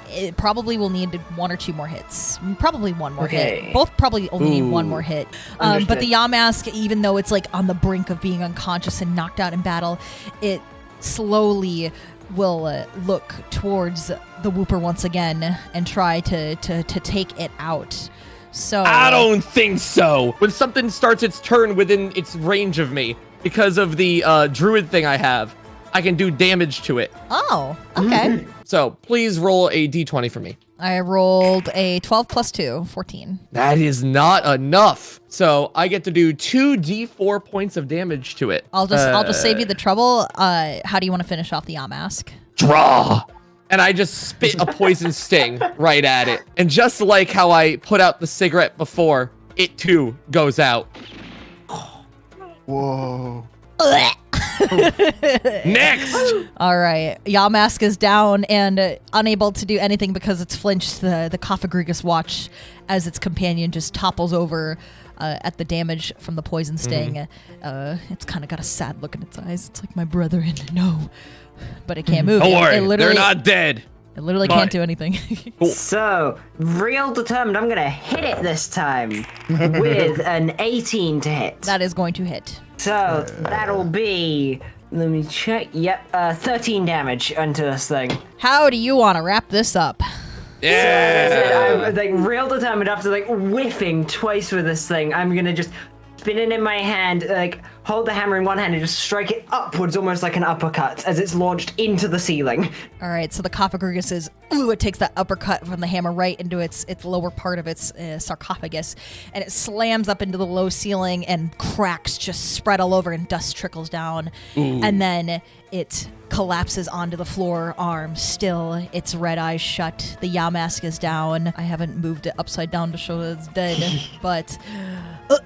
it probably will need 1 or 2 more hits. Probably 1 more Okay. hit. Both probably only need 1 Ooh. more hit. But Understood. the Yamask, even though it's like on the brink of being unconscious and knocked out in battle, it slowly will look towards the Whooper once again and try to take it out. So I don't think so. When something starts its turn within its range of me, because of the druid thing I have, I can do damage to it. Oh, okay. So please roll a d20 for me. I rolled a 12 plus 2, 14. That is not enough. So I get to do 2d4 points of damage to it. I'll just save you the trouble. How do you want to finish off the Yamask? Draw. And I just spit a poison sting right at it. And just like how I put out the cigarette before, it too goes out. Whoa. Next. All right. Yamask is down and unable to do anything because it's flinched. The Cofagrigus watch as its companion just topples over at the damage from the poison sting. It's kind of got a sad look in its eyes. It's like, my brethren, no. But it can't move. Don't worry, It literally, they're not dead. It literally can't do anything. So, real determined, I'm gonna hit it this time with an 18 to hit. That is going to hit. So, that'll be, let me check, yep, 13 damage onto this thing. How do you want to wrap this up? Yeah. I'm like real determined after like whiffing twice with this thing. I'm gonna just spin it in my hand, like hold the hammer in one hand and just strike it upwards, almost like an uppercut, as it's launched into the ceiling. All right, so the Cofagrigus is, it takes that uppercut from the hammer right into its lower part of its sarcophagus, and it slams up into the low ceiling, and cracks just spread all over, and dust trickles down. And then it collapses onto the floor, arms still, its red eyes shut. The Yamask is down. I haven't moved it upside down to show that it's dead, but both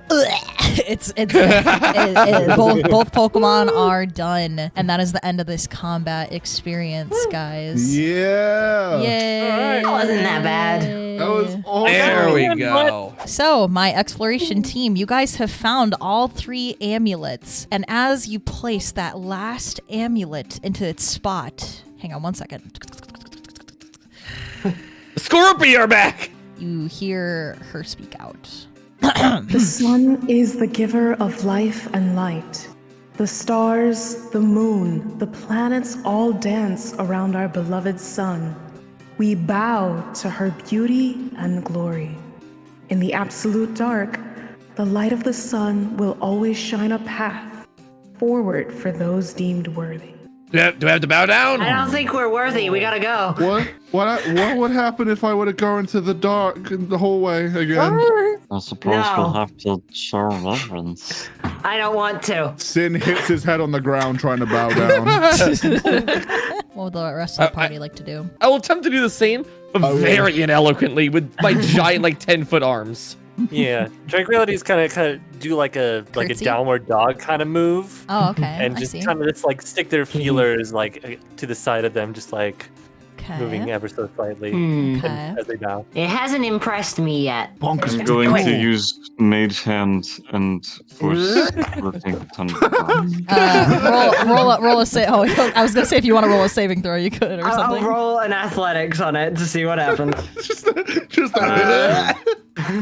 Pokemon are done, and that is the end of this combat experience, guys. Yeah. Yay! That wasn't that bad. That was awesome. There we go. So, my exploration team, you guys have found all 3 amulets, and as you place that last amulet into its spot, hang on one second. Scorpy are back. You hear her speak out. The sun is the giver of life and light. The stars, the moon, the planets all dance around our beloved sun. We bow to her beauty and glory. In the absolute dark, the light of the sun will always shine a path forward for those deemed worthy. Do I have to bow down? I don't think we're worthy. We gotta go. What would happen if I were to go into the dark in the hallway again? I suppose we'll have to show reverence. I don't want to. Sin hits his head on the ground trying to bow down. What would the rest of the party like to do? I will attempt to do the same, but very ineloquently with my giant, 10-foot arms. Yeah, Tranquility's kind of do like a Curtsy? downward dog kind of move, Oh, okay. and I just see. kind of stick their feelers to the side of them, just moving Okay. ever so slightly Okay. as they bow. It hasn't impressed me yet. I'm going to use Mage Hand and force lifting Thunderbolt. Roll a save. Oh, I was gonna say if you want to roll a saving throw, you could or I'll something. roll an athletics on it to see what happens. just that.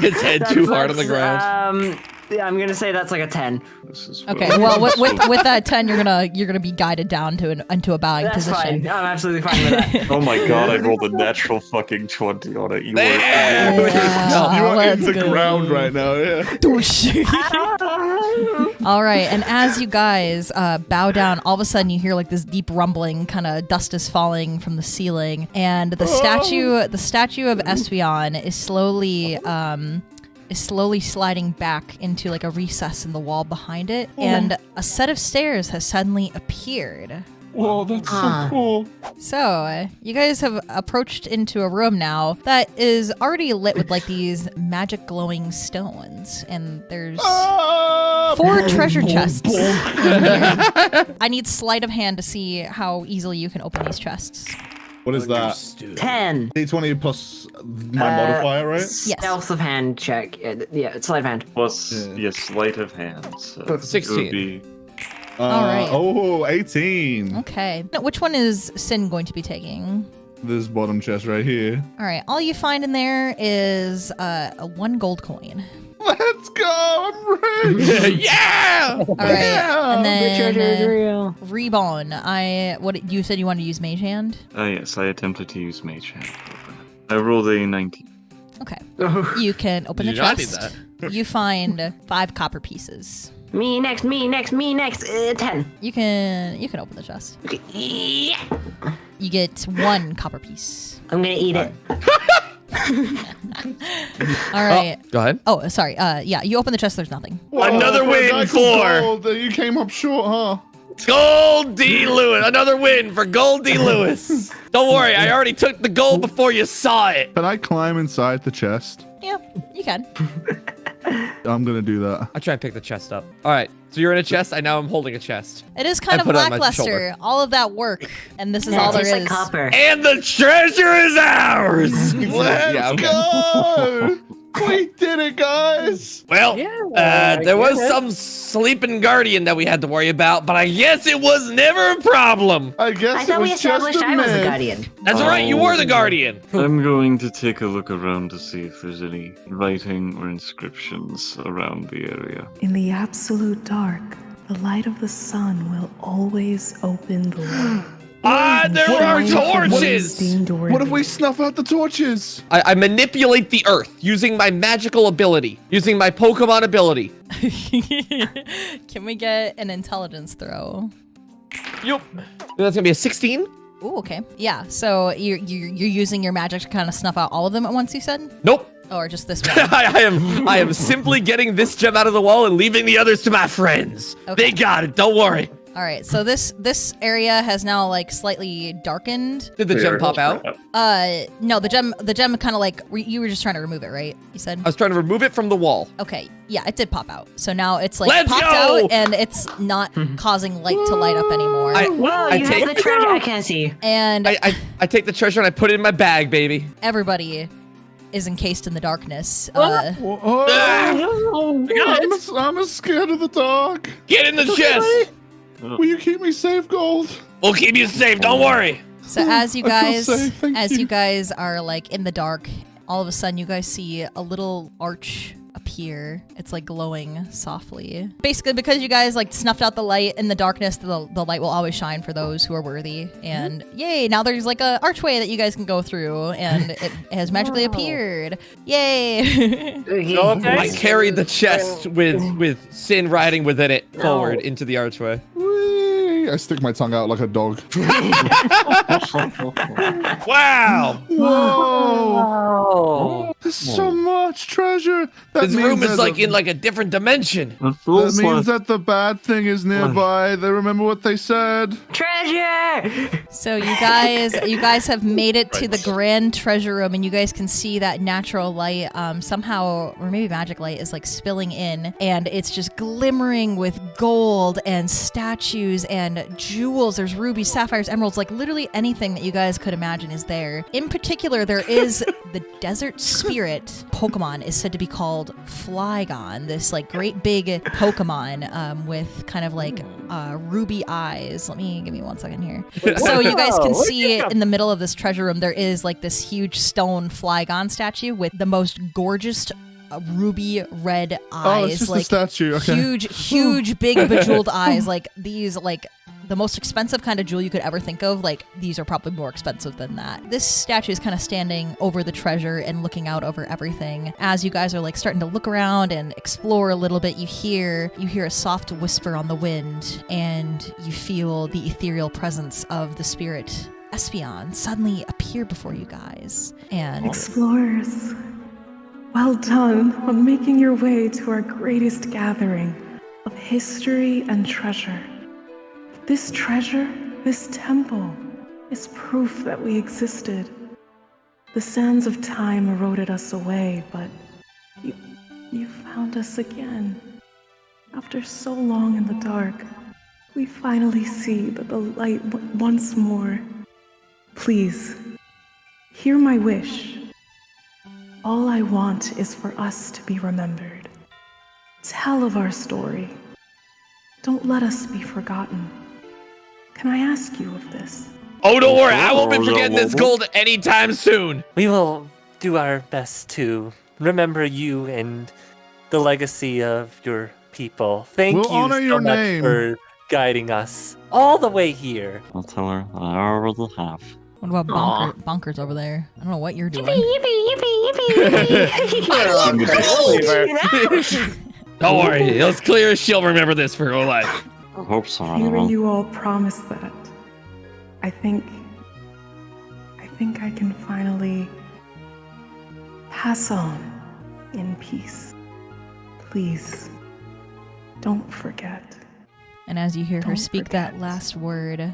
His head too hard on the ground. Yeah, I'm gonna say that's like a 10. This is Okay, well, with that 10, you're gonna be guided down into a bowing That's position. fine. I'm absolutely fine with that. Oh my god, I rolled a natural fucking 20 on it. You Yeah, You are in let's the go. ground right now, yeah. All right, and as you guys bow down, all of a sudden you hear this deep rumbling, kind of dust is falling from the ceiling, and the statue of Espeon is slowly sliding back into a recess in the wall behind it, and a set of stairs has suddenly appeared. Whoa, that's so cool. So, you guys have approached into a room now that is already lit with these magic glowing stones, and there's 4 treasure chests in here. I need sleight of hand to see how easily you can open these chests. What is that? 10. D20 plus my modifier, right? Stealth of hand check. Yeah, it's sleight of hand. Plus, yes, sleight of hand. So 16. It would be... All right. Oh, 18. Okay. Now, which one is Sin going to be taking? This bottom chest right here. All right. All you find in there is a 1 gold coin. Let's go! I'm ready! Yeah! All right. And then real. Reborn. What you said you wanted to use Mage Hand? yes, I attempted to use Mage Hand. I rolled a 19. Okay. You can open the You did not need chest. You find 5 copper pieces. Me next. 10. You can open the chest. Okay. Yeah. You get 1 copper piece. I'm gonna eat it. All right. Go ahead. Oh, sorry. Yeah, you open the chest. There's nothing. Another for a win guy for- called Gold, you came up short, huh? Gold D. Lewis. Another win for Gold D. Lewis. Don't worry, I already took the gold before you saw it. Can I climb inside the chest? Yeah, you can. I'm gonna do that. I try and pick the chest up. All right, so you're in a chest. I now am holding a chest. It is kind I of put it on my lackluster. shoulder. All of that work, and this is Yeah, all it there tastes is. like copper. And the treasure is ours. Let's go! We did it, guys! Well, Yeah, there was yeah. some sleeping guardian that we had to worry about, but I guess it was never a problem. I guess I it thought we was just established a I was the myth. guardian. That's right, you were the guardian. I'm going to take a look around to see if there's any writing or inscriptions around the area. In the absolute dark, the light of the sun will always open the way. There are Shine for those torches. deemed worthy. What if we snuff out the torches? I manipulate the earth using my magical ability, using my Pokemon ability. Can we get an intelligence throw? Yup. That's gonna be a 16. Ooh, okay. Yeah. So you're using your magic to kind of snuff out all of them at once. You said, Nope. or just this one? I am simply getting this gem out of the wall and leaving the others to my friends. Okay. They got it. Don't worry. All right, so this area has now like slightly darkened. Did the gem pop out? No, the gem kind of like you were just trying to remove it, right? You said. I was trying to remove it from the wall. Okay, yeah, it did pop out. So now it's like Let's popped go! out, and it's not causing light to light up anymore. Whoa, you have the treasure. I can't see. And I take the treasure and I put it in my bag, baby. everybody is encased in the darkness. I'm scared of the dark. Get in the chest. Will you keep me safe, Gold? We'll keep you safe. Don't worry. So as you I feel guys, safe, thank you. you guys are like in the dark, all of a sudden you guys see a little arch appear. It's like glowing softly. Basically, because you guys like snuffed out the light in the darkness, the light will always shine for those who are worthy. And yay, now there's like a archway that you guys can go through, and it has magically appeared. Yay! I carried the chest with Sin riding within it forward into the archway. Whee! I stick my tongue out like a dog. Wow! Whoa! There's so much treasure. This room is like in like a different dimension. It That feels means like that the bad thing is nearby. They remember what they said. Treasure! So you guys have made it to the grand treasure room, and you guys can see that natural light somehow, or maybe magic light, is like spilling in, and it's just glimmering with gold and statues and jewels. There's rubies, sapphires, emeralds, like literally anything that you guys could imagine is there. In particular, there is the desert spirit Pokemon is said to be called Flygon, this like great big Pokemon with kind of like ruby eyes. Give me 1 second here. So you guys can see in the middle of this treasure room, there is like this huge stone Flygon statue with the most gorgeous ruby red eyes. Oh, it's just like a statue. Okay. huge, big bejeweled eyes. Like these, like the most expensive kind of jewel you could ever think of. Like these are probably more expensive than that. This statue is kind of standing over the treasure and looking out over everything. As you guys are like starting to look around and explore a little bit, you hear a soft whisper on the wind, and you feel the ethereal presence of the spirit Espeon suddenly appear before you guys. And Explorers, well done on making your way to our greatest gathering of history and treasure. This treasure, this temple, is proof that we existed. The sands of time eroded us away, but you found us again. After so long in the dark, we finally see the light once more. Please, hear my wish. All I want is for us to be remembered. Tell of our story. Don't let us be forgotten. Can I ask you of this? Oh, don't worry. I won't be forgetting this gold anytime soon. We will do our best to remember you and the legacy of your people. Thank We'll you honor so your much name. for guiding us all the way here. I'll tell her that I already have. what about Bonkers over there? I don't know what you're doing. Don't worry. It's clear as she'll remember this for her life. I hope so. Hearing you all promise that, I think I can finally pass on in peace. Please, don't forget. And as you hear her Don't speak that forget. last word,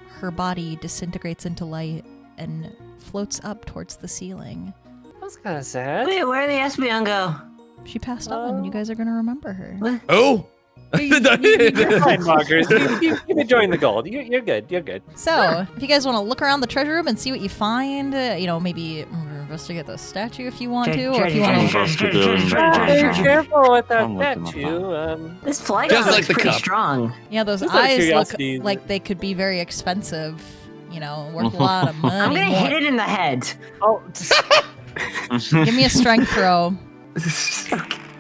her body disintegrates into light and floats up towards the ceiling. That's kind of sad. Wait, where did the Espeon go? She passed on. You guys are going to remember her. What? Oh. You're fine, Mockers. You've been enjoying the gold. You're good. You're good. So, if you guys want to look around the treasure room and see what you find, maybe investigate the statue if you want to, or if you want to... Be careful with that I'm looking statue. This Flygon Just like looks the pretty cup. strong. Yeah, those Just out of eyes look curiosity. like they could be very expensive, worth a lot of money. I'm gonna hit it in the head. Oh, Give me a strength throw.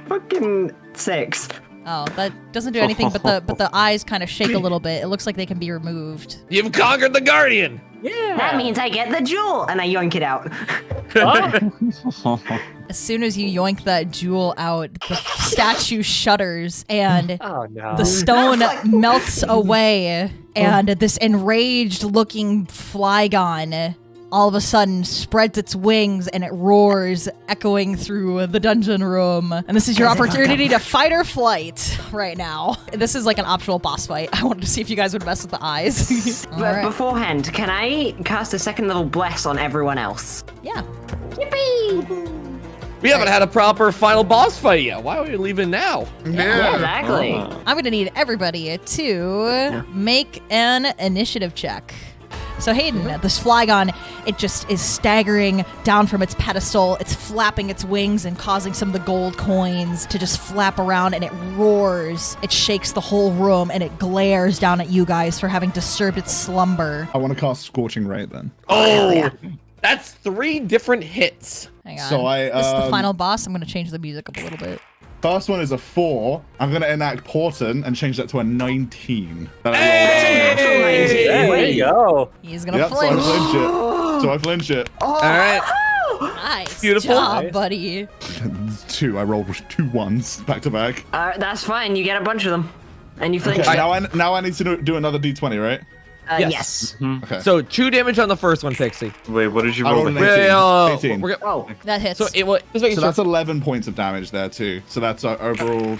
Fucking 6. Oh, that doesn't do anything, but the eyes kind of shake a little bit. It looks like they can be removed. You've conquered the Guardian. yeah. That means I get the jewel, and I yoink it out. As soon as you yoink that jewel out, the statue shudders and Oh no. the stone melts away, and this enraged-looking Flygon all of a sudden spreads its wings and it roars, echoing through the dungeon room. And this is your opportunity to fight or flight right now. This is like an optional boss fight. I wanted to see if you guys would mess with the eyes. All But right. beforehand, can I cast a second level bless on everyone else? Yeah. Yippee! We haven't had a proper final boss fight yet. Why are we leaving now? Yeah, exactly. I'm going to need everybody to make an initiative check. So Hayden, this Flygon, it just is staggering down from its pedestal. It's flapping its wings and causing some of the gold coins to just flap around, and it roars. It shakes the whole room, and it glares down at you guys for having disturbed its slumber. I want to cast Scorching Ray then. Oh, that's 3 different hits. Hang on. So This is the final boss. I'm going to change the music up a little bit. First one is a 4. I'm going to enact Portent and change that to a 19. That I Hey! There you go. He's going to rolled. Yep, so I flinch. flinch it. So I flinch it. All right. Nice Beautiful. job, buddy. 2. I rolled with 2 1s back to back. That's fine. You get a bunch of them. And you flinch. Okay, now I need to do another d20, right? Yes. Okay. So 2 damage on the first one, Pixie. Wait, what did you I roll? rolled an the 18. 18. We're gonna- Oh, That hits. So it was. Just making So sure. that's 11 points of damage there too. So that's overall.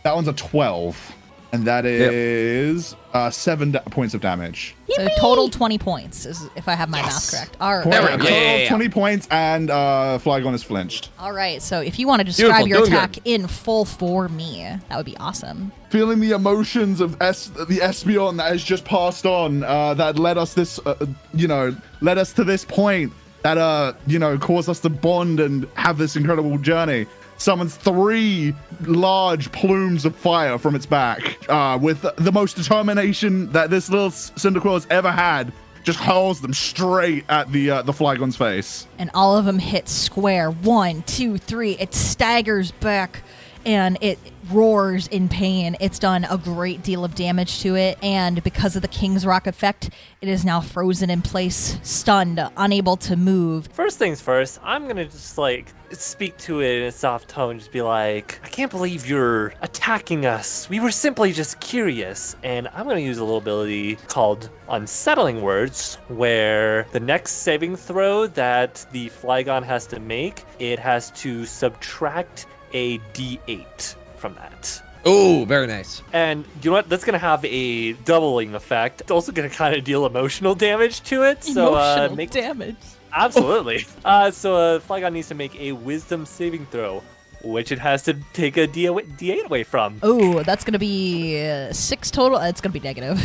That one's a 12, and that is 7 points of damage. So total 20 points, is if I have my math correct. All right. There we go. Total Yeah, of yeah. 20 points, and Flygon is flinched. All right. So if you want to describe Beautiful, your doing attack good. in full for me, that would be awesome. Feeling the emotions of the Espeon that has just passed on, that led us led us to this point, that caused us to bond and have this incredible journey. Summons 3 large plumes of fire from its back, with the most determination that this little Cyndaquil has ever had. Just hurls them straight at the Flygon's face. And all of them hit square. 1, 2, 3. It staggers back and it roars in pain. It's done a great deal of damage to it, and because of the King's Rock effect, it is now frozen in place, stunned, unable to move. First things first, I'm gonna just speak to it in a soft tone, just be like, I can't believe you're attacking us. We were simply just curious. And I'm gonna use a little ability called Unsettling Words, where the next saving throw that the Flygon has to make, it has to subtract a d8 from that. Oh, very nice. And you know what? That's going to have a doubling effect. It's also going to kind of deal emotional damage to it. So Emotional make damage. Absolutely. So Flygon needs to make a wisdom saving throw, which it has to take a d8 away from. Oh, that's going to be 6 total. It's going to be negative.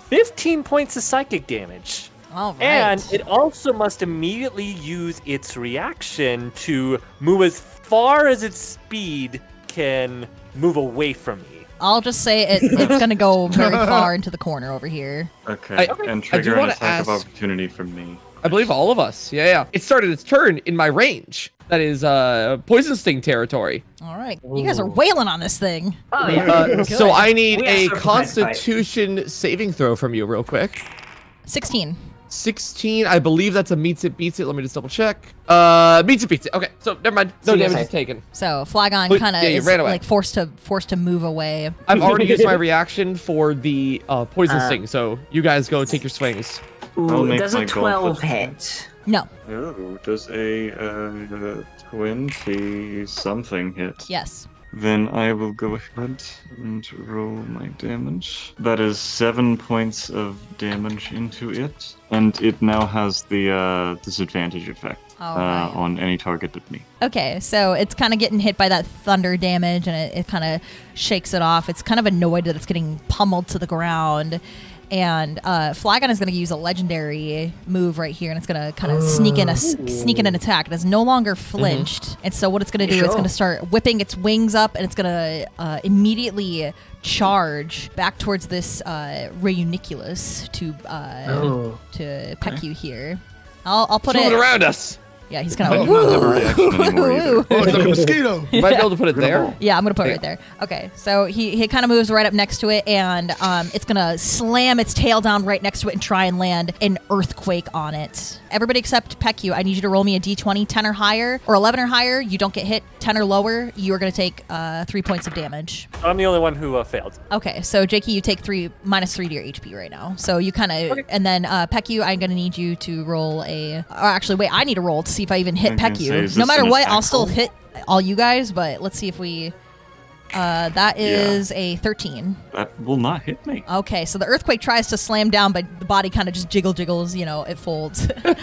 15 points of psychic damage. All right. And it also must immediately use its reaction to move as far as its speed can move away from me. I'll just say it's going to go very far into the corner over here. Okay, I and do trigger an wanna attack of ask- opportunity from me. I believe all of us. Yeah. It started its turn in my range. That is Poison Sting territory. All right. You guys are wailing on this thing. oh yeah. So I need We are a so prepared to fight. Constitution saving throw from you real quick. 16. 16, I believe that's a meets it, beats it. Let me just double check. Meets it, beats it. Okay, so never mind. No So yes, damage I- is taken. So Flygon But- kind of yeah, you is ran away. like forced to move away. I've already used my reaction for the Poison Sting, so you guys go take your swings. I'll Ooh, make does my a goal 12 plus hit? No. Oh, does a 20 something hit? Yes. Then I will go ahead and roll my damage. That is 7 points of damage into it, and it now has the disadvantage effect Alright. on any target but me. Okay, so it's kind of getting hit by that thunder damage, and it kind of shakes it off. It's kind of annoyed that it's getting pummeled to the ground. And Flygon is going to use a legendary move right here, and it's going to kind of sneak in an attack. It is no longer flinched, and so what it's going to do is Sure. going to start whipping its wings up, and it's going to immediately charge back towards this Reuniculatus to peck you here. I'll put Throw it. it around us. Yeah, he's I gonna. do not have a reaction anymore either. Woo. Oh, it's like a mosquito. You might be able to put it there. Yeah, I'm gonna put it Yeah. right there. Okay, so he kind of moves right up next to it, and it's gonna slam its tail down right next to it and try and land an earthquake on it. Everybody except Peck, I need you to roll me a d20, 10 or higher, or 11 or higher. You don't get hit. 10 or lower, you are going to take 3 points of damage. I'm the only one who failed. Okay, so Jakey, you take -3 to your HP right now. So you kind of, and then Peku, I'm going to need you to roll or actually, wait, I need to roll to see if I even hit Peku. No matter what, I'll still hit all you guys, but let's see if we... that is a 13. That will not hit me. Okay, so the earthquake tries to slam down, but the body kind of just jiggles, it folds. But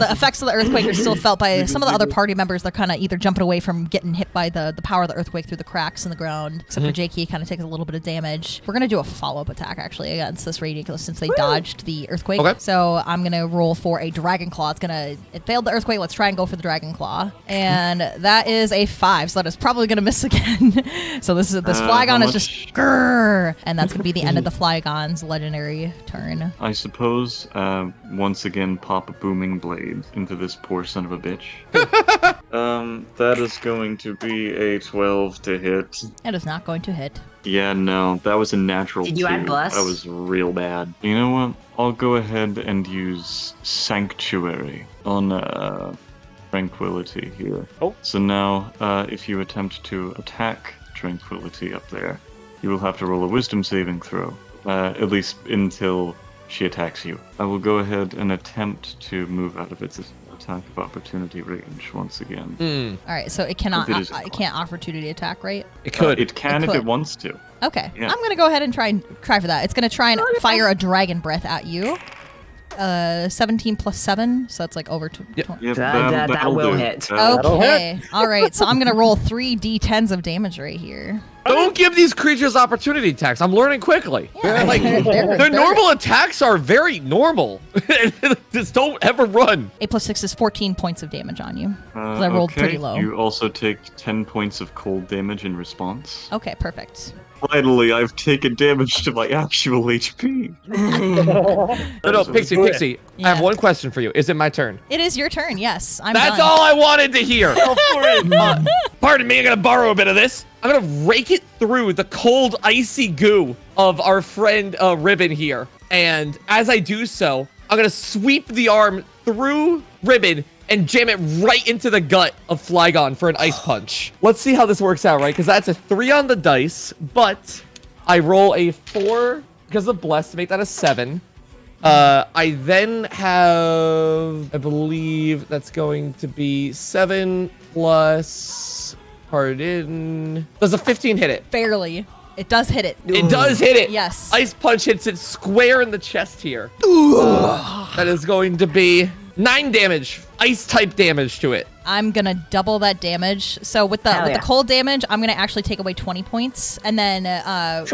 the effects of the earthquake are still felt by some of the other party members. They're kind of either jumping away from getting hit by the power of the earthquake through the cracks in the ground, except for Jakey, kind of takes a little bit of damage. We're going to do a follow-up attack, actually, against this radiant since they dodged the earthquake. Okay. So I'm going to roll for a Dragon Claw. It failed the earthquake. Let's try and go for the Dragon Claw. And that is a 5, so that is probably going to miss again. So this Flygon is just grrr, and that's going to be the end of the Flygon's legendary turn. I suppose, once again, pop a booming blade into this poor son of a bitch. That is going to be a 12 to hit. It is not going to hit. Yeah, no, that was a natural 2. Did you add bless? That was real bad. You know what? I'll go ahead and use Sanctuary on Tranquility here. Oh. So now, if you attempt to attack Tranquility up there, you will have to roll a wisdom saving throw, at least until she attacks you. I will go ahead and attempt to move out of its attack of opportunity range once again. All right, so it cannot. It can't opportunity attack, right? It could. It can if it wants to. Okay, Yeah. I'm gonna go ahead and try for that. It's gonna try and fire a dragon breath at you. 17 plus 7, so that's like over 20. Yep, That will hit. Okay, all right. So I'm gonna roll 3 d10s of damage right here. Don't give these creatures opportunity attacks. I'm learning quickly. Yeah. Their normal attacks are very normal. Just don't ever run. 8 plus 6 is 14 points of damage on you. 'Cause I rolled pretty low. You also take 10 points of cold damage in response. Okay, perfect. Finally, I've taken damage to my actual HP. No, Pixie. I Yeah. have one question for you. Is it my turn? It is your turn. Yes, I'm That's done. all I wanted to hear. Pardon me, I'm gonna borrow a bit of this. I'm gonna rake it through the cold, icy goo of our friend Ribbon here. And as I do so, I'm gonna sweep the arm through Ribbon and jam it right into the gut of Flygon for an ice punch. Let's see how this works out, right? Because that's a 3 on the dice, but I roll a 4 because of Bless to make that a 7. I then have, I believe that's going to be 7 plus, pardon. Does a 15 hit it? Barely. It does hit it. It does hit it. Yes. Ice punch hits it square in the chest here. That is going to be 9 damage, ice type damage to it. I'm gonna double that damage. So with the cold damage, I'm gonna actually take away 20 points, and then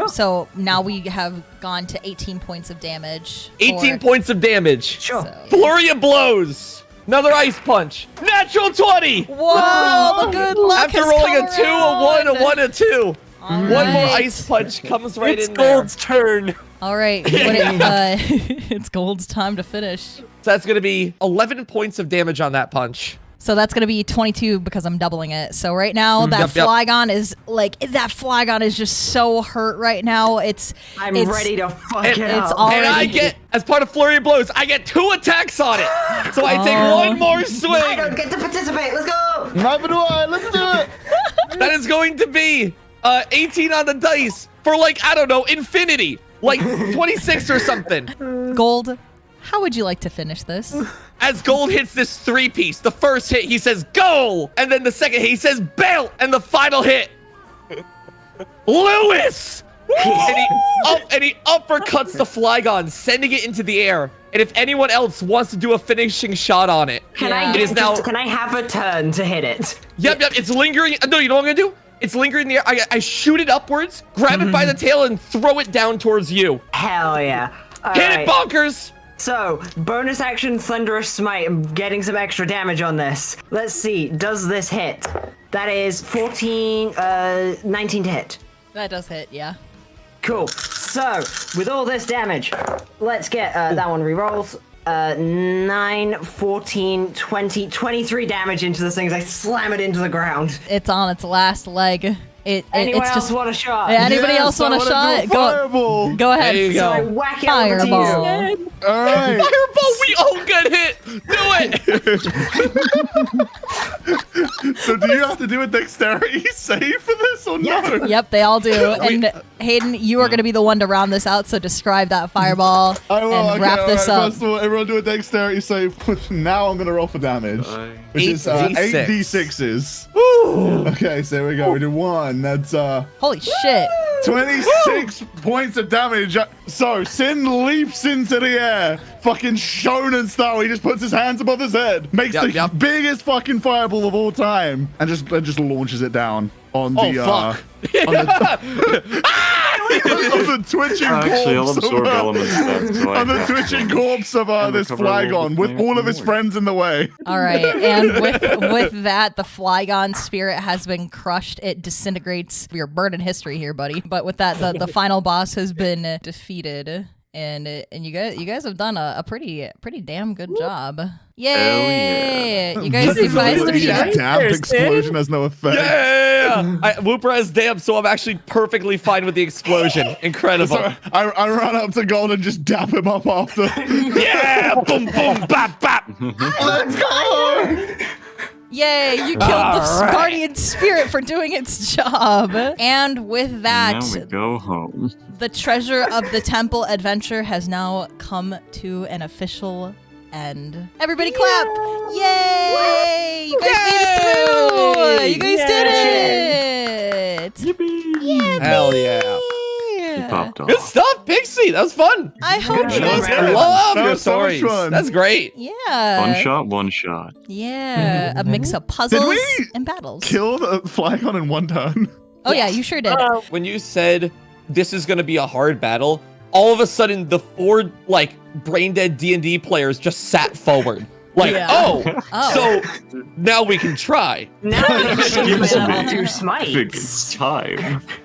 so now we have gone to 18 points of damage. 18 points of damage. Sure. So, yeah. Flurry of blows. Another ice punch. Natural 20. Whoa! The good luck After has rolling come a 2, a 1, a 1, a 2. All One more right. ice punch comes right It's in there. Gold's turn. All right, it's Gold's time to finish. So that's going to be 11 points of damage on that punch. So that's gonna be 22 because I'm doubling it. So right now that Flygon is just so hurt right now. I'm ready to fuck it it's up. already. And I get, as part of Flurry of Blows, I get 2 attacks on it. So I take one more swing. I don't get to participate. Let's go. Neither do I. Let's do it. That is going to be 18 on the dice for I don't know, infinity. 26 or something. Gold, how would you like to finish this? As Gold hits this 3-piece, the first hit, he says, goal! And then the second hit, he says, bail! And the final hit, Lewis! and he uppercuts the Flygon, sending it into the air. And if anyone else wants to do a finishing shot on it, Can I have a turn to hit it? Yep, it's lingering. No, you know what I'm gonna do? It's lingering in the air. I shoot it upwards, grab it by the tail, and throw it down towards you. Hell yeah. Hit it, bonkers! So, bonus action Thunderous Smite. I'm getting some extra damage on this. Let's see. Does this hit? That is 19 to hit. That does hit, yeah. Cool. So, with all this damage, let's get that one rerolls. 9, 14, 20, 23 damage into this thing as I slam it into the ground. It's on its last leg. Anyone it's else just, want a shot? Anybody else want a shot? Fireball. Go ahead. There you So I go. whack it Fireball. over to you. All right. Fireball, we all get hit. Do it. So do you have to do a dexterity save for this or no? Yep, they all do. And Hayden, you are going to be the one to round this out. So describe that fireball I will. and wrap this up. First of all, everyone do a dexterity save. Now I'm gonna roll for damage, which is 8d6s. Okay, so here we go. We do 1. That's Holy shit. 26 points of damage. So Sin leaps into the air, fucking shonen style. He just puts his hands above his head, makes the biggest fucking fireball of all time, and just launches it down on the on the twitching corpse of this Flygon with all of his friends in the way. All right, and with that, the Flygon spirit has been crushed. It disintegrates. You're burning history here, buddy. But with that, the final boss has been defeated. And you guys have done a pretty damn good job. Yay! You guys devised the damp explosion has no effect. Yeah! Wooper has damp, so I'm actually perfectly fine with the explosion. Incredible. So I run up to Gold and just dap him up after. Yeah! Boom, boom, bap, bap. Let's go! Yay, you killed the guardian spirit for doing its job. And with that, now we go home. The treasure of the temple adventure has now come to an official end. Everybody clap! Yay! You guys made it through! You guys did it! Yippee! Hell yeah. Popped off. Good stuff, Pixie. That was fun. I hope you guys I love your so much stories. fun. That's great. Yeah. One shot. Yeah. A mix of puzzles we and battles. Kill the Flygon in one turn. Oh yeah, you sure did. When you said this is going to be a hard battle, all of a sudden the 4 brain dead D&D players just sat forward. So now we can try. Now we can give them all 2 smites. It's time.